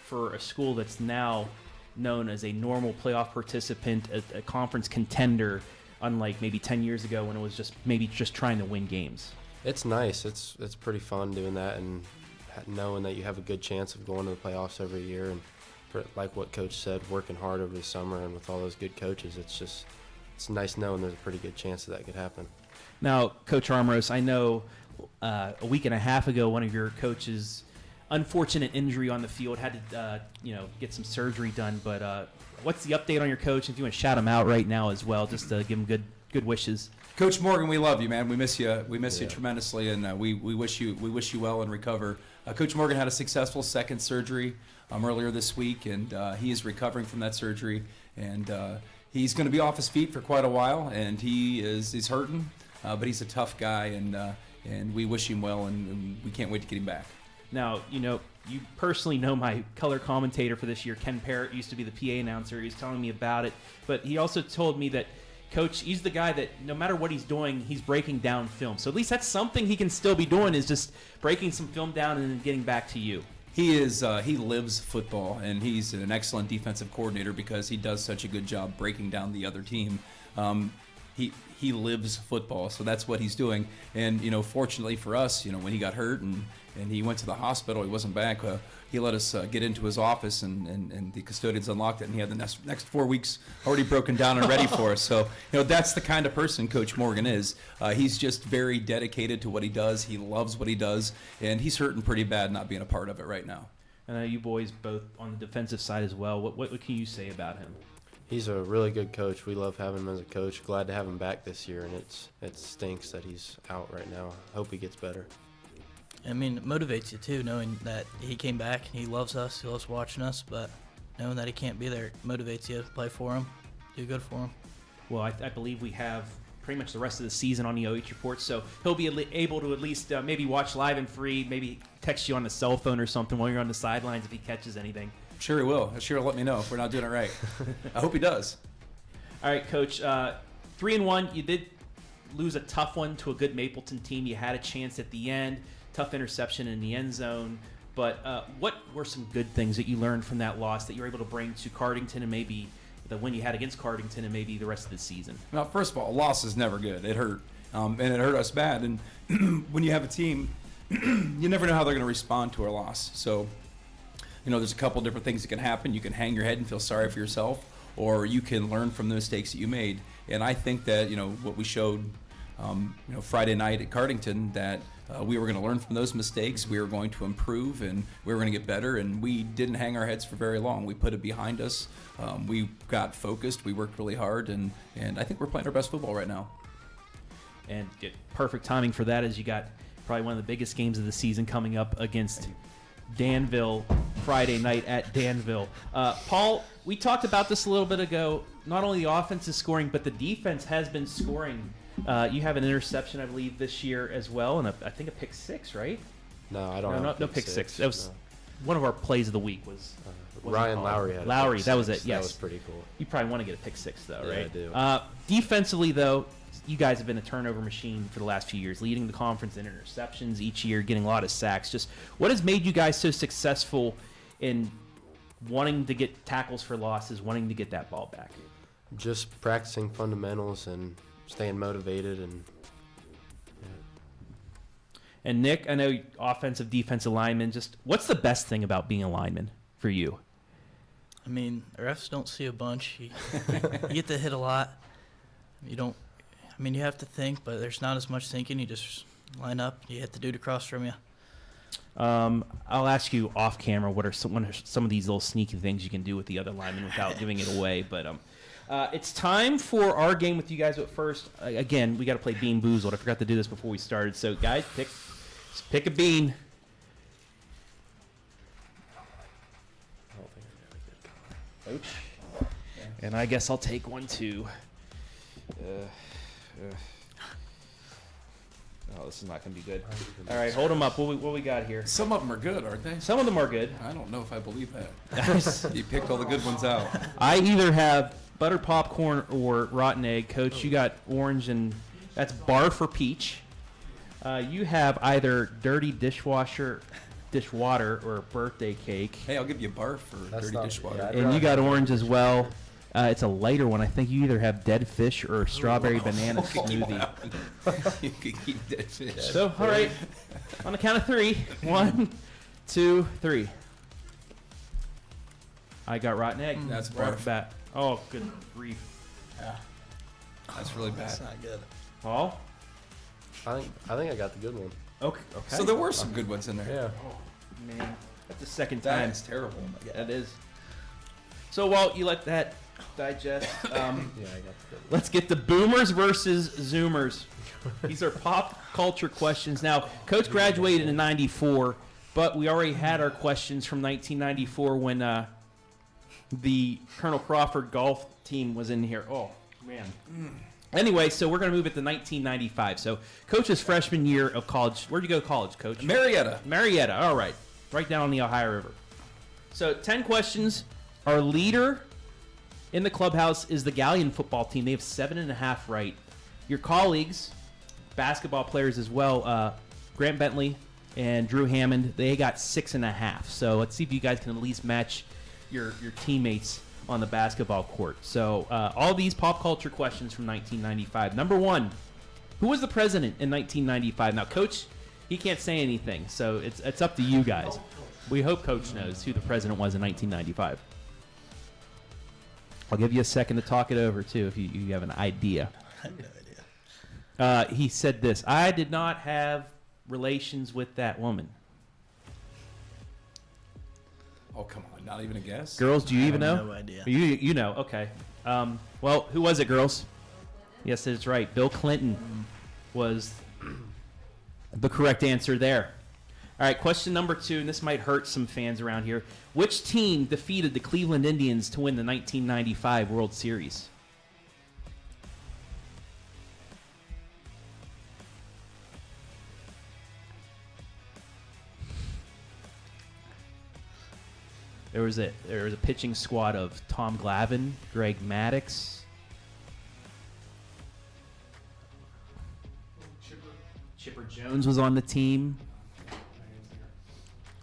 [SPEAKER 1] for a school that's now known as a normal playoff participant, a conference contender, unlike maybe 10 years ago when it was just trying to win games?
[SPEAKER 9] It's nice. It's pretty fun doing that and knowing that you have a good chance of going to the playoffs every year. And like what Coach said, working hard over the summer and with all those good coaches, it's nice knowing there's a pretty good chance that could happen.
[SPEAKER 1] Now, Coach Armoros, I know a week and a half ago one of your coaches' unfortunate injury on the field had to get some surgery done. But what's the update on your coach? If you want to shout him out right now as well, just to give him good wishes.
[SPEAKER 8] Coach Morgan, we love you, man. We miss you. We miss you tremendously, and we wish you well and recover. Coach Morgan had a successful second surgery earlier this week, and he is recovering from that surgery. And he's going to be off his feet for quite a while, and he's hurting, but he's a tough guy, and we wish him well, and we can't wait to get him back.
[SPEAKER 1] Now, you personally know my color commentator for this year, Ken Parrott, used to be the PA announcer. He was telling me about it, but he also told me that Coach, he's the guy that no matter what he's doing, he's breaking down film. So at least that's something he can still be doing, is just breaking some film down and then getting back to you.
[SPEAKER 8] He lives football, and he's an excellent defensive coordinator because he does such a good job breaking down the other team. He lives football, so that's what he's doing. And fortunately for us, when he got hurt and he went to the hospital, he wasn't back. He let us get into his office, and the custodians unlocked it, and he had the next 4 weeks already broken down and ready for us. So that's the kind of person Coach Morgan is. He's just very dedicated to what he does. He loves what he does, and he's hurting pretty bad not being a part of it right now.
[SPEAKER 1] I know you boys both on the defensive side as well. What can you say about him?
[SPEAKER 9] He's a really good coach. We love having him as a coach. Glad to have him back this year, and it stinks that he's out right now. Hope he gets better.
[SPEAKER 10] I mean, it motivates you too, knowing that he came back, he loves us, he loves watching us, but knowing that he can't be there, it motivates you to play for him, do good for him.
[SPEAKER 1] Well, I believe we have pretty much the rest of the season on the OH.Report, so he'll be able to at least maybe watch live and free, maybe text you on the cell phone or something while you're on the sidelines if he catches anything.
[SPEAKER 8] Sure he will. Sure, let me know if we're not doing it right. I hope he does.
[SPEAKER 1] All right, Coach. 3-1. You did lose a tough one to a good Mapleton team. You had a chance at the end. Tough interception in the end zone. But what were some good things that you learned from that loss that you were able to bring to Cardington and maybe the win you had against Cardington and maybe the rest of the season?
[SPEAKER 8] Now, first of all, a loss is never good. It hurt, and it hurt us bad. And when you have a team, you never know how they're going to respond to a loss. So, there's a couple different things that can happen. You can hang your head and feel sorry for yourself, or you can learn from the mistakes that you made. And I think that, what we showed, Friday night at Cardington, that we were going to learn from those mistakes. We were going to improve, and we were going to get better. And we didn't hang our heads for very long. We put it behind us. We got focused. We worked really hard, and I think we're playing our best football right now.
[SPEAKER 1] And perfect timing for that, as you got probably one of the biggest games of the season coming up against Danville Friday night at Danville. Paul, we talked about this a little bit ago. Not only the offense is scoring, but the defense has been scoring. You have an interception, I believe, this year as well, and I think a pick six, right?
[SPEAKER 9] No, I don't have
[SPEAKER 1] no pick six. That was one of our plays of the week. Was
[SPEAKER 9] Ryan Lowry had
[SPEAKER 1] Lowry,
[SPEAKER 9] a pick
[SPEAKER 1] that was
[SPEAKER 9] six.
[SPEAKER 1] it, yes.
[SPEAKER 9] That was pretty cool.
[SPEAKER 1] You probably want to get a pick six, though,
[SPEAKER 9] Yeah,
[SPEAKER 1] right?
[SPEAKER 9] I do.
[SPEAKER 1] Defensively, though, you guys have been a turnover machine for the last few years, leading the conference in interceptions each year, getting a lot of sacks. Just what has made you guys so successful in wanting to get tackles for losses, wanting to get that ball back?
[SPEAKER 9] Just practicing fundamentals and staying motivated. And
[SPEAKER 1] And Nick, I know offensive, defensive lineman. Just what's the best thing about being a lineman for you?
[SPEAKER 10] I mean, refs don't see a bunch. You get to hit a lot. You don't. I mean, you have to think, but there's not as much thinking. You just line up, you hit the dude across from you.
[SPEAKER 1] I'll ask you off camera what are some of these little sneaky things you can do with the other lineman without giving it away. But it's time for our game with you guys. But first, again, we got to play Bean Boozled. I forgot to do this before we started. So, guys, pick a bean. Coach. And I guess I'll take one too. Oh, this is not going to be good. All right, hold them up. What we got here?
[SPEAKER 8] Some of them are good, aren't they?
[SPEAKER 1] Some of them are good.
[SPEAKER 8] I don't know if I believe that. You picked all the good ones out.
[SPEAKER 1] I either have butter popcorn or rotten egg. Coach, you got orange, and that's bar for peach. You have either dirty dishwater or birthday cake.
[SPEAKER 8] Hey, I'll give you a bar for dirty dishwater.
[SPEAKER 1] And you got orange as well. It's a lighter one. I think you either have dead fish or a strawberry banana smoothie.
[SPEAKER 8] You could keep dead fish.
[SPEAKER 1] So, all right. On the count of 3. 1, 2, 3. I got rotten egg.
[SPEAKER 8] That's
[SPEAKER 1] right
[SPEAKER 8] barf.
[SPEAKER 1] bat. Oh, good grief.
[SPEAKER 10] Yeah.
[SPEAKER 8] That's really bad.
[SPEAKER 10] That's not good.
[SPEAKER 1] Paul?
[SPEAKER 9] I think I got the good one.
[SPEAKER 1] Okay.
[SPEAKER 8] So there were some good ones in there.
[SPEAKER 9] Yeah.
[SPEAKER 1] Oh, man. That's the second time.
[SPEAKER 8] That's terrible.
[SPEAKER 1] Yeah, that is. So while you let that digest,
[SPEAKER 9] Yeah, I got the good one.
[SPEAKER 1] let's get the boomers versus zoomers. These are pop culture questions. Now, Coach graduated in '94, but we already had our questions from 1994 when the Colonel Crawford golf team was in here. Oh, man. Anyway, so we're going to move it to 1995. So Coach's freshman year of college. Where'd you go to college, Coach?
[SPEAKER 8] Marietta.
[SPEAKER 1] Marietta. All right. Right down on the Ohio River. So 10 questions. Our leader in the clubhouse is the Galion football team. They have 7.5 right. Your colleagues, basketball players as well, Grant Bentley and Drew Hammond, they got 6.5. So let's see if you guys can at least match your teammates on the basketball court. So all these pop culture questions from 1995. Number 1, who was the president in 1995? Now, Coach, he can't say anything, so it's up to you guys. We hope Coach knows who the president was in 1995. I'll give you a second to talk it over, too, if you have an idea.
[SPEAKER 10] I have no idea.
[SPEAKER 1] He said this: I did not have relations with that woman.
[SPEAKER 8] Oh, come on. Not even a guess?
[SPEAKER 1] Girls, do you even know?
[SPEAKER 10] No idea.
[SPEAKER 1] You know, okay. Well, who was it, girls? Yes, it's right. Bill Clinton was the correct answer there. All right, question number 2, and this might hurt some fans around here. Which team defeated the Cleveland Indians to win the 1995 World Series? There was a pitching squad of Tom Glavine, Greg Maddux, Chipper Jones was on the team.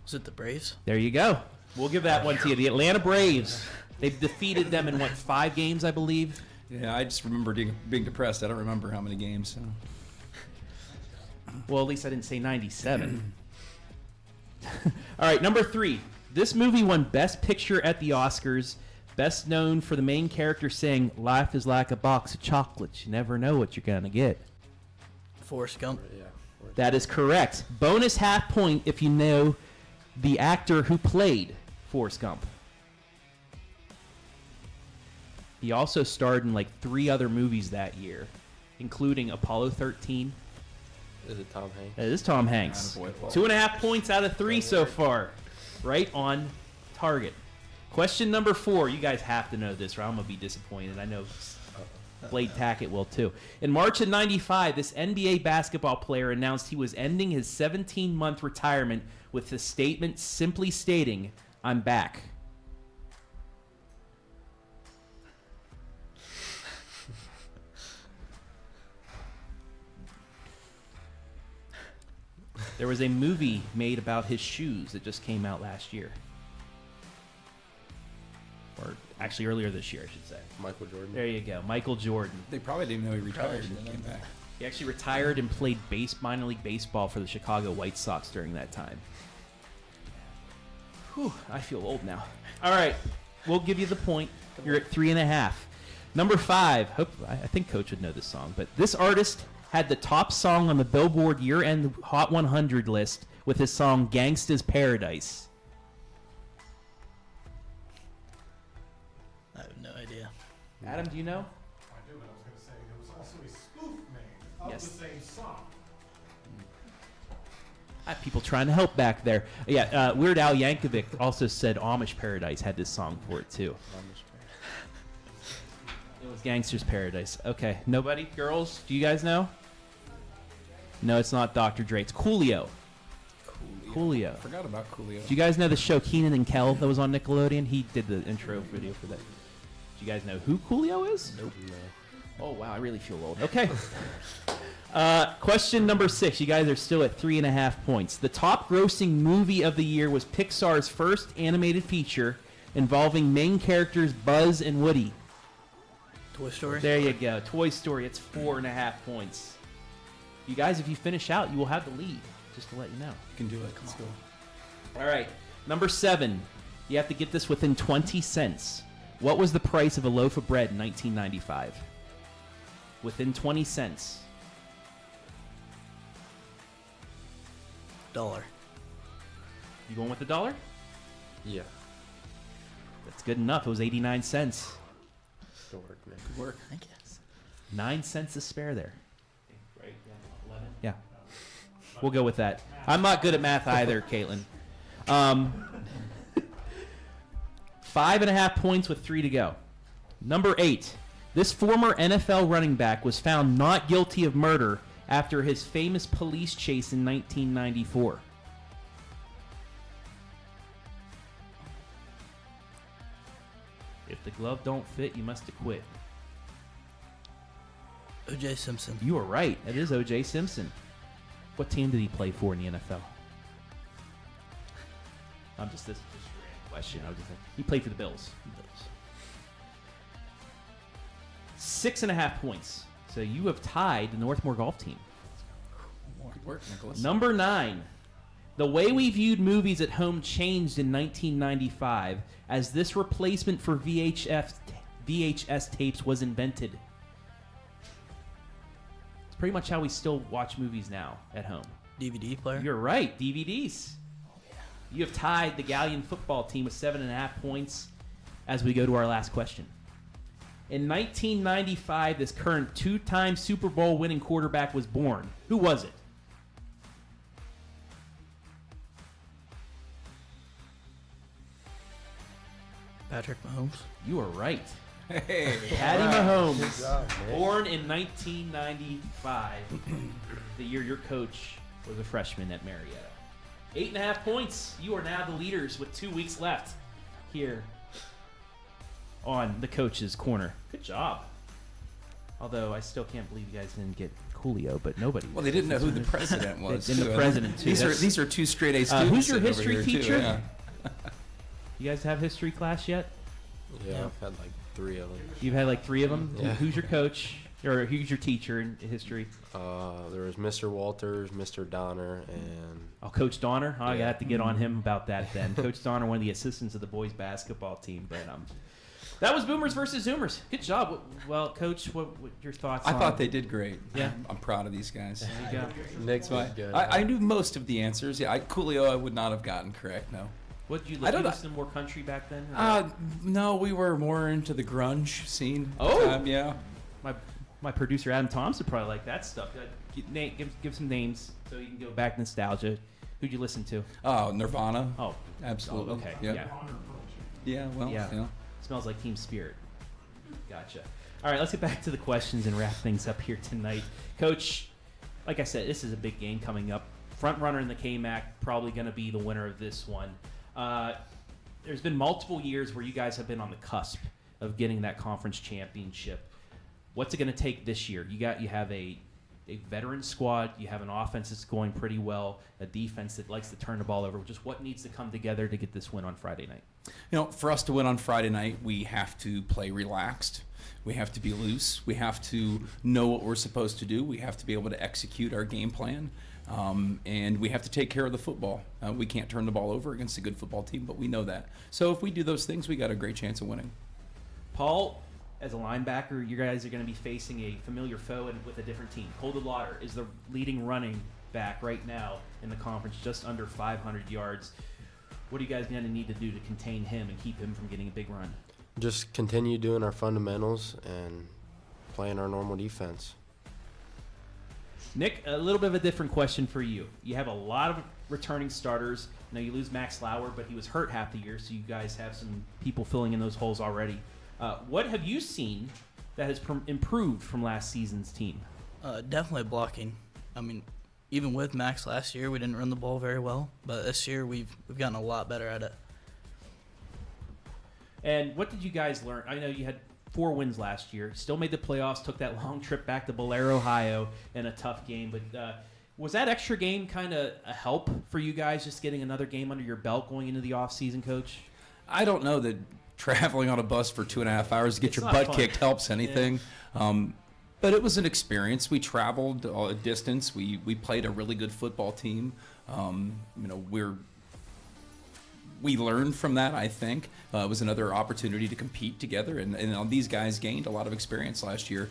[SPEAKER 10] Was it the Braves?
[SPEAKER 1] There you go. We'll give that one to you. The Atlanta Braves. They've defeated them in, 5 games, I believe?
[SPEAKER 8] Yeah, I just remember being depressed. I don't remember how many games. So.
[SPEAKER 1] Well, at least I didn't say 97. All right, number 3. This movie won Best Picture at the Oscars, best known for the main character saying, "Life is like a box of chocolates. You never know what you're going to get."
[SPEAKER 10] Forrest Gump.
[SPEAKER 9] Yeah.
[SPEAKER 1] That is correct. Bonus half point if you know the actor who played Forrest Gump. He also starred in 3 other movies that year, including Apollo 13.
[SPEAKER 9] Is it Tom Hanks?
[SPEAKER 1] That is Tom Hanks.
[SPEAKER 8] Attaboy, Paul.
[SPEAKER 1] 2.5 points out of 3 so far. Right on target. Question number 4. You guys have to know this or I'm going to be disappointed. I know Blade Tackett will too. In March of 95, this NBA basketball player announced he was ending his 17-month retirement with a statement simply stating, "I'm back." There was a movie made about his shoes that just came out last year. Or actually earlier this year, I should say.
[SPEAKER 9] Michael Jordan.
[SPEAKER 1] There you go. Michael Jordan.
[SPEAKER 8] They probably didn't know he retired and he came back.
[SPEAKER 1] He actually retired and played minor league baseball for the Chicago White Sox during that time. Whew, I feel old now. All right, we'll give you the point. You're at 3.5. Number 5. I think Coach would know this song, but this artist had the top song on the Billboard year-end Hot 100 list with his song "Gangsta's Paradise."
[SPEAKER 10] I have no idea.
[SPEAKER 1] Adam, do you know?
[SPEAKER 11] I do, but I was going to say there was also a spoof made of
[SPEAKER 1] Yes.
[SPEAKER 11] the same song.
[SPEAKER 1] I have people trying to help back there. Yeah, Weird Al Yankovic also said Amish Paradise had this song for it too. It was Gangster's Paradise. Okay, nobody? Girls, do you guys know? No, it's not Dr. Dre. It's Coolio. Coolio.
[SPEAKER 8] I forgot about Coolio.
[SPEAKER 1] Do you guys know the show Keenan and Kel that was on Nickelodeon? He did the intro video for that. Do you guys know who Coolio is?
[SPEAKER 9] Nope.
[SPEAKER 1] Oh, wow, I really feel old. Okay. Question number 6. You guys are still at 3.5 points. The top grossing movie of the year was Pixar's first animated feature involving main characters Buzz and Woody.
[SPEAKER 10] Toy Story?
[SPEAKER 1] There you go. Toy Story. It's 4.5 points. You guys, if you finish out, you will have the lead, just to let you know.
[SPEAKER 8] You can do it. Let's go.
[SPEAKER 1] All right. Number 7. You have to get this within 20 cents. What was the price of a loaf of bread in 1995? Within 20 cents.
[SPEAKER 10] $1.
[SPEAKER 1] You going with the dollar?
[SPEAKER 9] Yeah.
[SPEAKER 1] That's good enough. It was 89 cents.
[SPEAKER 9] Good work, man.
[SPEAKER 8] Good work.
[SPEAKER 10] I guess.
[SPEAKER 1] 9 cents to spare there. Right? 11? Yeah. We'll go with that. I'm not good at math either, Caitlin. 5.5 points with 3 to go. Number 8. This former NFL running back was found not guilty of murder after his famous police chase in 1994. If the glove don't fit, you must acquit.
[SPEAKER 10] O.J. Simpson.
[SPEAKER 1] You are right. It is O.J. Simpson. What team did he play for in the NFL? This is just a random question. He played for the Bills. 6.5 points. So you have tied the Northmor golf team.
[SPEAKER 8] Good work, Nicholas.
[SPEAKER 1] Number 9. The way we viewed movies at home changed in 1995 as this replacement for VHS tapes was invented. It's pretty much how we still watch movies now at home.
[SPEAKER 10] DVD player?
[SPEAKER 1] You're right, DVDs. You have tied the Galion football team with 7.5 points as we go to our last question. In 1995, this current 2-time Super Bowl winning quarterback was born. Who was it?
[SPEAKER 10] Patrick Mahomes.
[SPEAKER 1] You are right.
[SPEAKER 8] Hey.
[SPEAKER 1] Patty
[SPEAKER 9] Good
[SPEAKER 1] Mahomes,
[SPEAKER 9] job, man.
[SPEAKER 1] born in 1995, the year your coach was a freshman at Marietta. 8.5 points. You are now the leaders with 2 weeks left here on the coach's corner. Good job. Although I still can't believe you guys didn't get Coolio, but nobody.
[SPEAKER 8] Well, they didn't know who the president was.
[SPEAKER 1] And the president, too.
[SPEAKER 8] These are 2 straight A students.
[SPEAKER 1] Who's your
[SPEAKER 8] sitting over
[SPEAKER 1] history
[SPEAKER 8] here, too,
[SPEAKER 1] teacher?
[SPEAKER 8] yeah.
[SPEAKER 1] You guys have history class yet?
[SPEAKER 9] Yeah, I've had like 3 of them.
[SPEAKER 1] You've had like 3 of them?
[SPEAKER 9] Yeah.
[SPEAKER 1] Who's your coach? Or who's your teacher in history?
[SPEAKER 9] There was Mr. Walters, Mr. Donner, and
[SPEAKER 1] Oh, Coach Donner. I
[SPEAKER 9] Yeah.
[SPEAKER 1] have to get on him about that then. Coach Donner, one of the assistants of the boys basketball team. But that was Boomers versus Zoomers. Good job. Well, Coach, what your thoughts?
[SPEAKER 8] I
[SPEAKER 1] on
[SPEAKER 8] thought they did great.
[SPEAKER 1] Yeah.
[SPEAKER 8] I'm proud of these guys.
[SPEAKER 1] There you go.
[SPEAKER 9] Nick's
[SPEAKER 8] So
[SPEAKER 9] was good.
[SPEAKER 8] I knew most of the answers. Yeah, Coolio I would not have gotten correct. No.
[SPEAKER 1] What did you
[SPEAKER 8] I don't
[SPEAKER 1] listen to more country back then?
[SPEAKER 8] No, we were more into the grunge scene.
[SPEAKER 1] Oh!
[SPEAKER 8] Yeah.
[SPEAKER 1] My producer Adam Thompson probably like that stuff. Give some names so you can go back nostalgia. Who'd you listen to?
[SPEAKER 8] Oh, Nirvana.
[SPEAKER 1] Oh,
[SPEAKER 8] Absolutely.
[SPEAKER 1] okay.
[SPEAKER 8] Yep.
[SPEAKER 1] Yeah.
[SPEAKER 8] Yeah. Well.
[SPEAKER 1] Yeah.
[SPEAKER 8] You know.
[SPEAKER 1] Smells like Team Spirit. Gotcha. All right, let's get back to the questions and wrap things up here tonight. Coach, like I said, this is a big game coming up. Front runner in the K-MAC, probably going to be the winner of this one. There's been multiple years where you guys have been on the cusp of getting that conference championship. What's it going to take this year? You have a veteran squad. You have an offense that's going pretty well, a defense that likes to turn the ball over. Just what needs to come together to get this win on Friday night?
[SPEAKER 8] You know, for us to win on Friday night, we have to play relaxed. We have to be loose. We have to know what we're supposed to do. We have to be able to execute our game plan. And we have to take care of the football. We can't turn the ball over against a good football team, but we know that. So if we do those things, we got a great chance of winning.
[SPEAKER 1] Paul, as a linebacker, you guys are going to be facing a familiar foe and with a different team. Colder Lauder is the leading running back right now in the conference, just under 500 yards. What are you guys going to need to do to contain him and keep him from getting a big run?
[SPEAKER 9] Just continue doing our fundamentals and playing our normal defense.
[SPEAKER 1] Nick, a little bit of a different question for you. You have a lot of returning starters. Now you lose Max Lauer, but he was hurt half the year, so you guys have some people filling in those holes already. What have you seen that has improved from last season's team?
[SPEAKER 10] Definitely blocking. I mean, even with Max last year, we didn't run the ball very well, but this year we've gotten a lot better at it.
[SPEAKER 1] And what did you guys learn? I know you had 4 wins last year, still made the playoffs, took that long trip back to Blair, Ohio in a tough game, but was that extra game kind of a help for you guys, just getting another game under your belt going into the offseason, Coach?
[SPEAKER 8] I don't know that traveling on a bus for 2.5 hours to get
[SPEAKER 1] It's
[SPEAKER 8] your
[SPEAKER 1] not
[SPEAKER 8] butt
[SPEAKER 1] fun.
[SPEAKER 8] kicked helps anything. But it was an experience. We traveled a distance. We played a really good football team. We learned from that, I think. It was another opportunity to compete together, and these guys gained a lot of experience last year.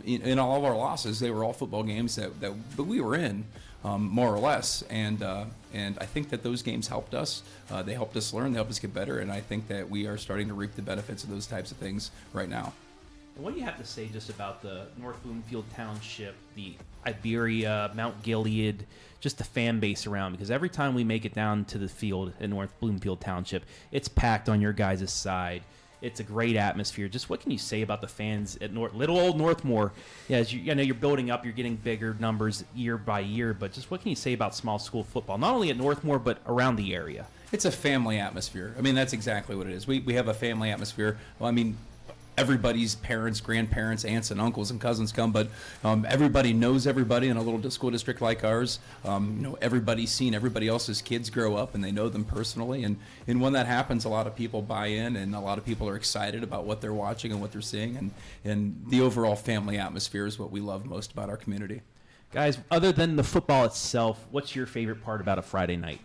[SPEAKER 8] In all of our losses, they were all football games that we were in, more or less, and I think that those games helped us. They helped us learn, they helped us get better, and I think that we are starting to reap the benefits of those types of things right now.
[SPEAKER 1] And what do you have to say just about the North Bloomfield Township, the Iberia, Mount Gilead, just the fan base around? Because every time we make it down to the field in North Bloomfield Township, it's packed on your guys' side. It's a great atmosphere. Just what can you say about the fans at little old Northmor? Yeah, I know you're building up, you're getting bigger numbers year by year, but just what can you say about small school football, not only at Northmor, but around the area?
[SPEAKER 8] It's a family atmosphere. I mean, that's exactly what it is. We have a family atmosphere. Well, I mean, everybody's parents, grandparents, aunts and uncles and cousins come, but everybody knows everybody in a little school district like ours. Everybody's seen everybody else's kids grow up, and they know them personally. And when that happens, a lot of people buy in, and a lot of people are excited about what they're watching and what they're seeing. And the overall family atmosphere is what we love most about our community.
[SPEAKER 1] Guys, other than the football itself, what's your favorite part about a Friday night?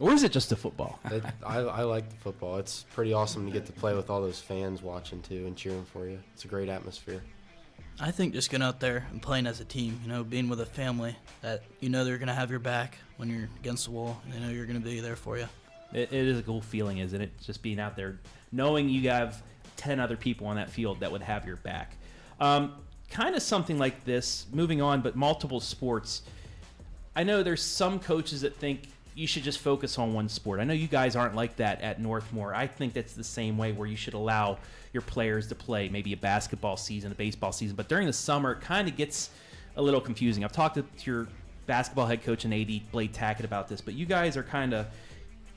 [SPEAKER 1] Or is it just the football?
[SPEAKER 9] I like the football. It's pretty awesome to get to play with all those fans watching too and cheering for you. It's a great atmosphere.
[SPEAKER 10] I think just getting out there and playing as a team, being with a family that they're going to have your back when you're against the wall. They know you're going to be there for you.
[SPEAKER 1] It is a cool feeling, isn't it? Just being out there, knowing you have 10 other people on that field that would have your back. Kind of something like this, moving on, but multiple sports. I know there's some coaches that think you should just focus on one sport. I know you guys aren't like that at Northmor. I think that's the same way, where you should allow your players to play maybe a basketball season, a baseball season, but during the summer it kind of gets a little confusing. I've talked to your basketball head coach and AD, Blade Tackett, about this, but you guys are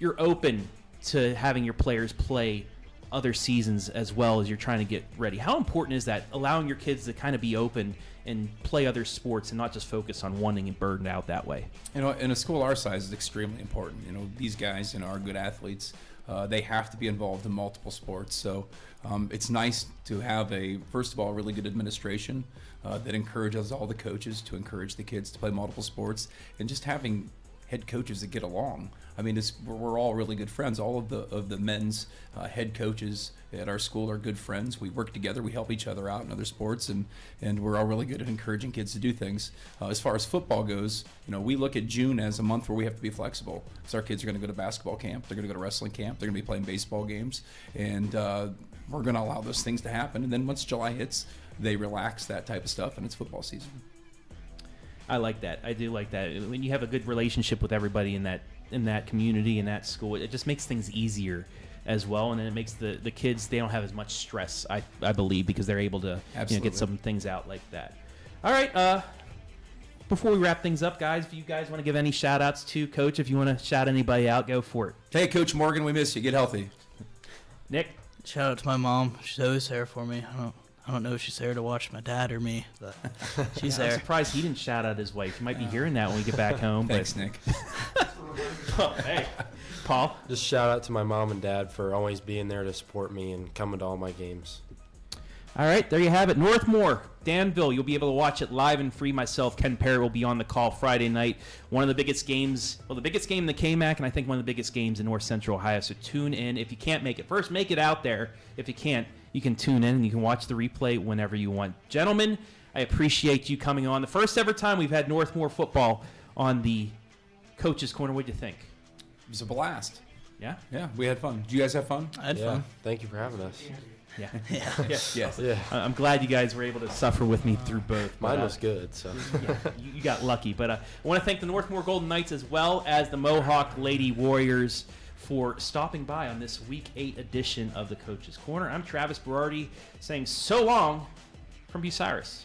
[SPEAKER 1] you're open to having your players play other seasons as well as you're trying to get ready. How important is that, allowing your kids to kind of be open and play other sports and not just focus on one and get burdened out that way?
[SPEAKER 8] In a school our size, it's extremely important. These guys are good athletes. They have to be involved in multiple sports. So it's nice to have first of all, really good administration that encourages all the coaches to encourage the kids to play multiple sports, and just having head coaches that get along. I mean, we're all really good friends. All of the men's head coaches at our school are good friends. We work together. We help each other out in other sports, and we're all really good at encouraging kids to do things. As far as football goes, we look at June as a month where we have to be flexible. So our kids are going to go to basketball camp. They're going to go to wrestling camp. They're going to be playing baseball games, and we're going to allow those things to happen. And then once July hits, they relax that type of stuff, and it's football season.
[SPEAKER 1] I like that. I do like that. When you have a good relationship with everybody in that community, in that school, it just makes things easier as well, and then it makes the kids, they don't have as much stress, I believe, because they're able to get some things out like that. All right, before we wrap things up, guys, if you guys want to give any shout outs to Coach, if you want to shout anybody out, go for it.
[SPEAKER 8] Hey, Coach Morgan, we miss you. Get healthy.
[SPEAKER 1] Nick?
[SPEAKER 10] Shout out to my mom. She's always there for me. I don't know if she's there to watch my dad or me, but she's there.
[SPEAKER 1] I'm surprised he didn't shout out his wife. You might be hearing that when we get back home.
[SPEAKER 8] Thanks, Nick.
[SPEAKER 1] Hey, Paul?
[SPEAKER 9] Just shout out to my mom and dad for always being there to support me and coming to all my games.
[SPEAKER 1] All right, there you have it. Northmor, Danville. You'll be able to watch it live and free. Myself, Ken Parrott, will be on the call Friday night. One of the biggest games, well, the biggest game in the KMAC, and I think one of the biggest games in North Central Ohio. So tune in. If you can't make it, first make it out there. If you can't, you can tune in and you can watch the replay whenever you want. Gentlemen, I appreciate you coming on. The first ever time we've had Northmor football on the Coach's Corner. What'd you think?
[SPEAKER 8] It was a blast.
[SPEAKER 1] Yeah?
[SPEAKER 8] Yeah, we had fun. Did you guys have fun?
[SPEAKER 10] I had fun.
[SPEAKER 9] Thank you for having us.
[SPEAKER 1] Yeah.
[SPEAKER 8] Yes.
[SPEAKER 9] Yeah.
[SPEAKER 1] I'm glad you guys were able to suffer with me through both.
[SPEAKER 9] Mine
[SPEAKER 1] but,
[SPEAKER 9] was good, so.
[SPEAKER 1] Yeah, you got lucky. But I want to thank the Northmor Golden Knights as well as the Mohawk Lady Warriors for stopping by on this Week 8 edition of the Coach's Corner. I'm Travis Berardi saying so long from Bucyrus.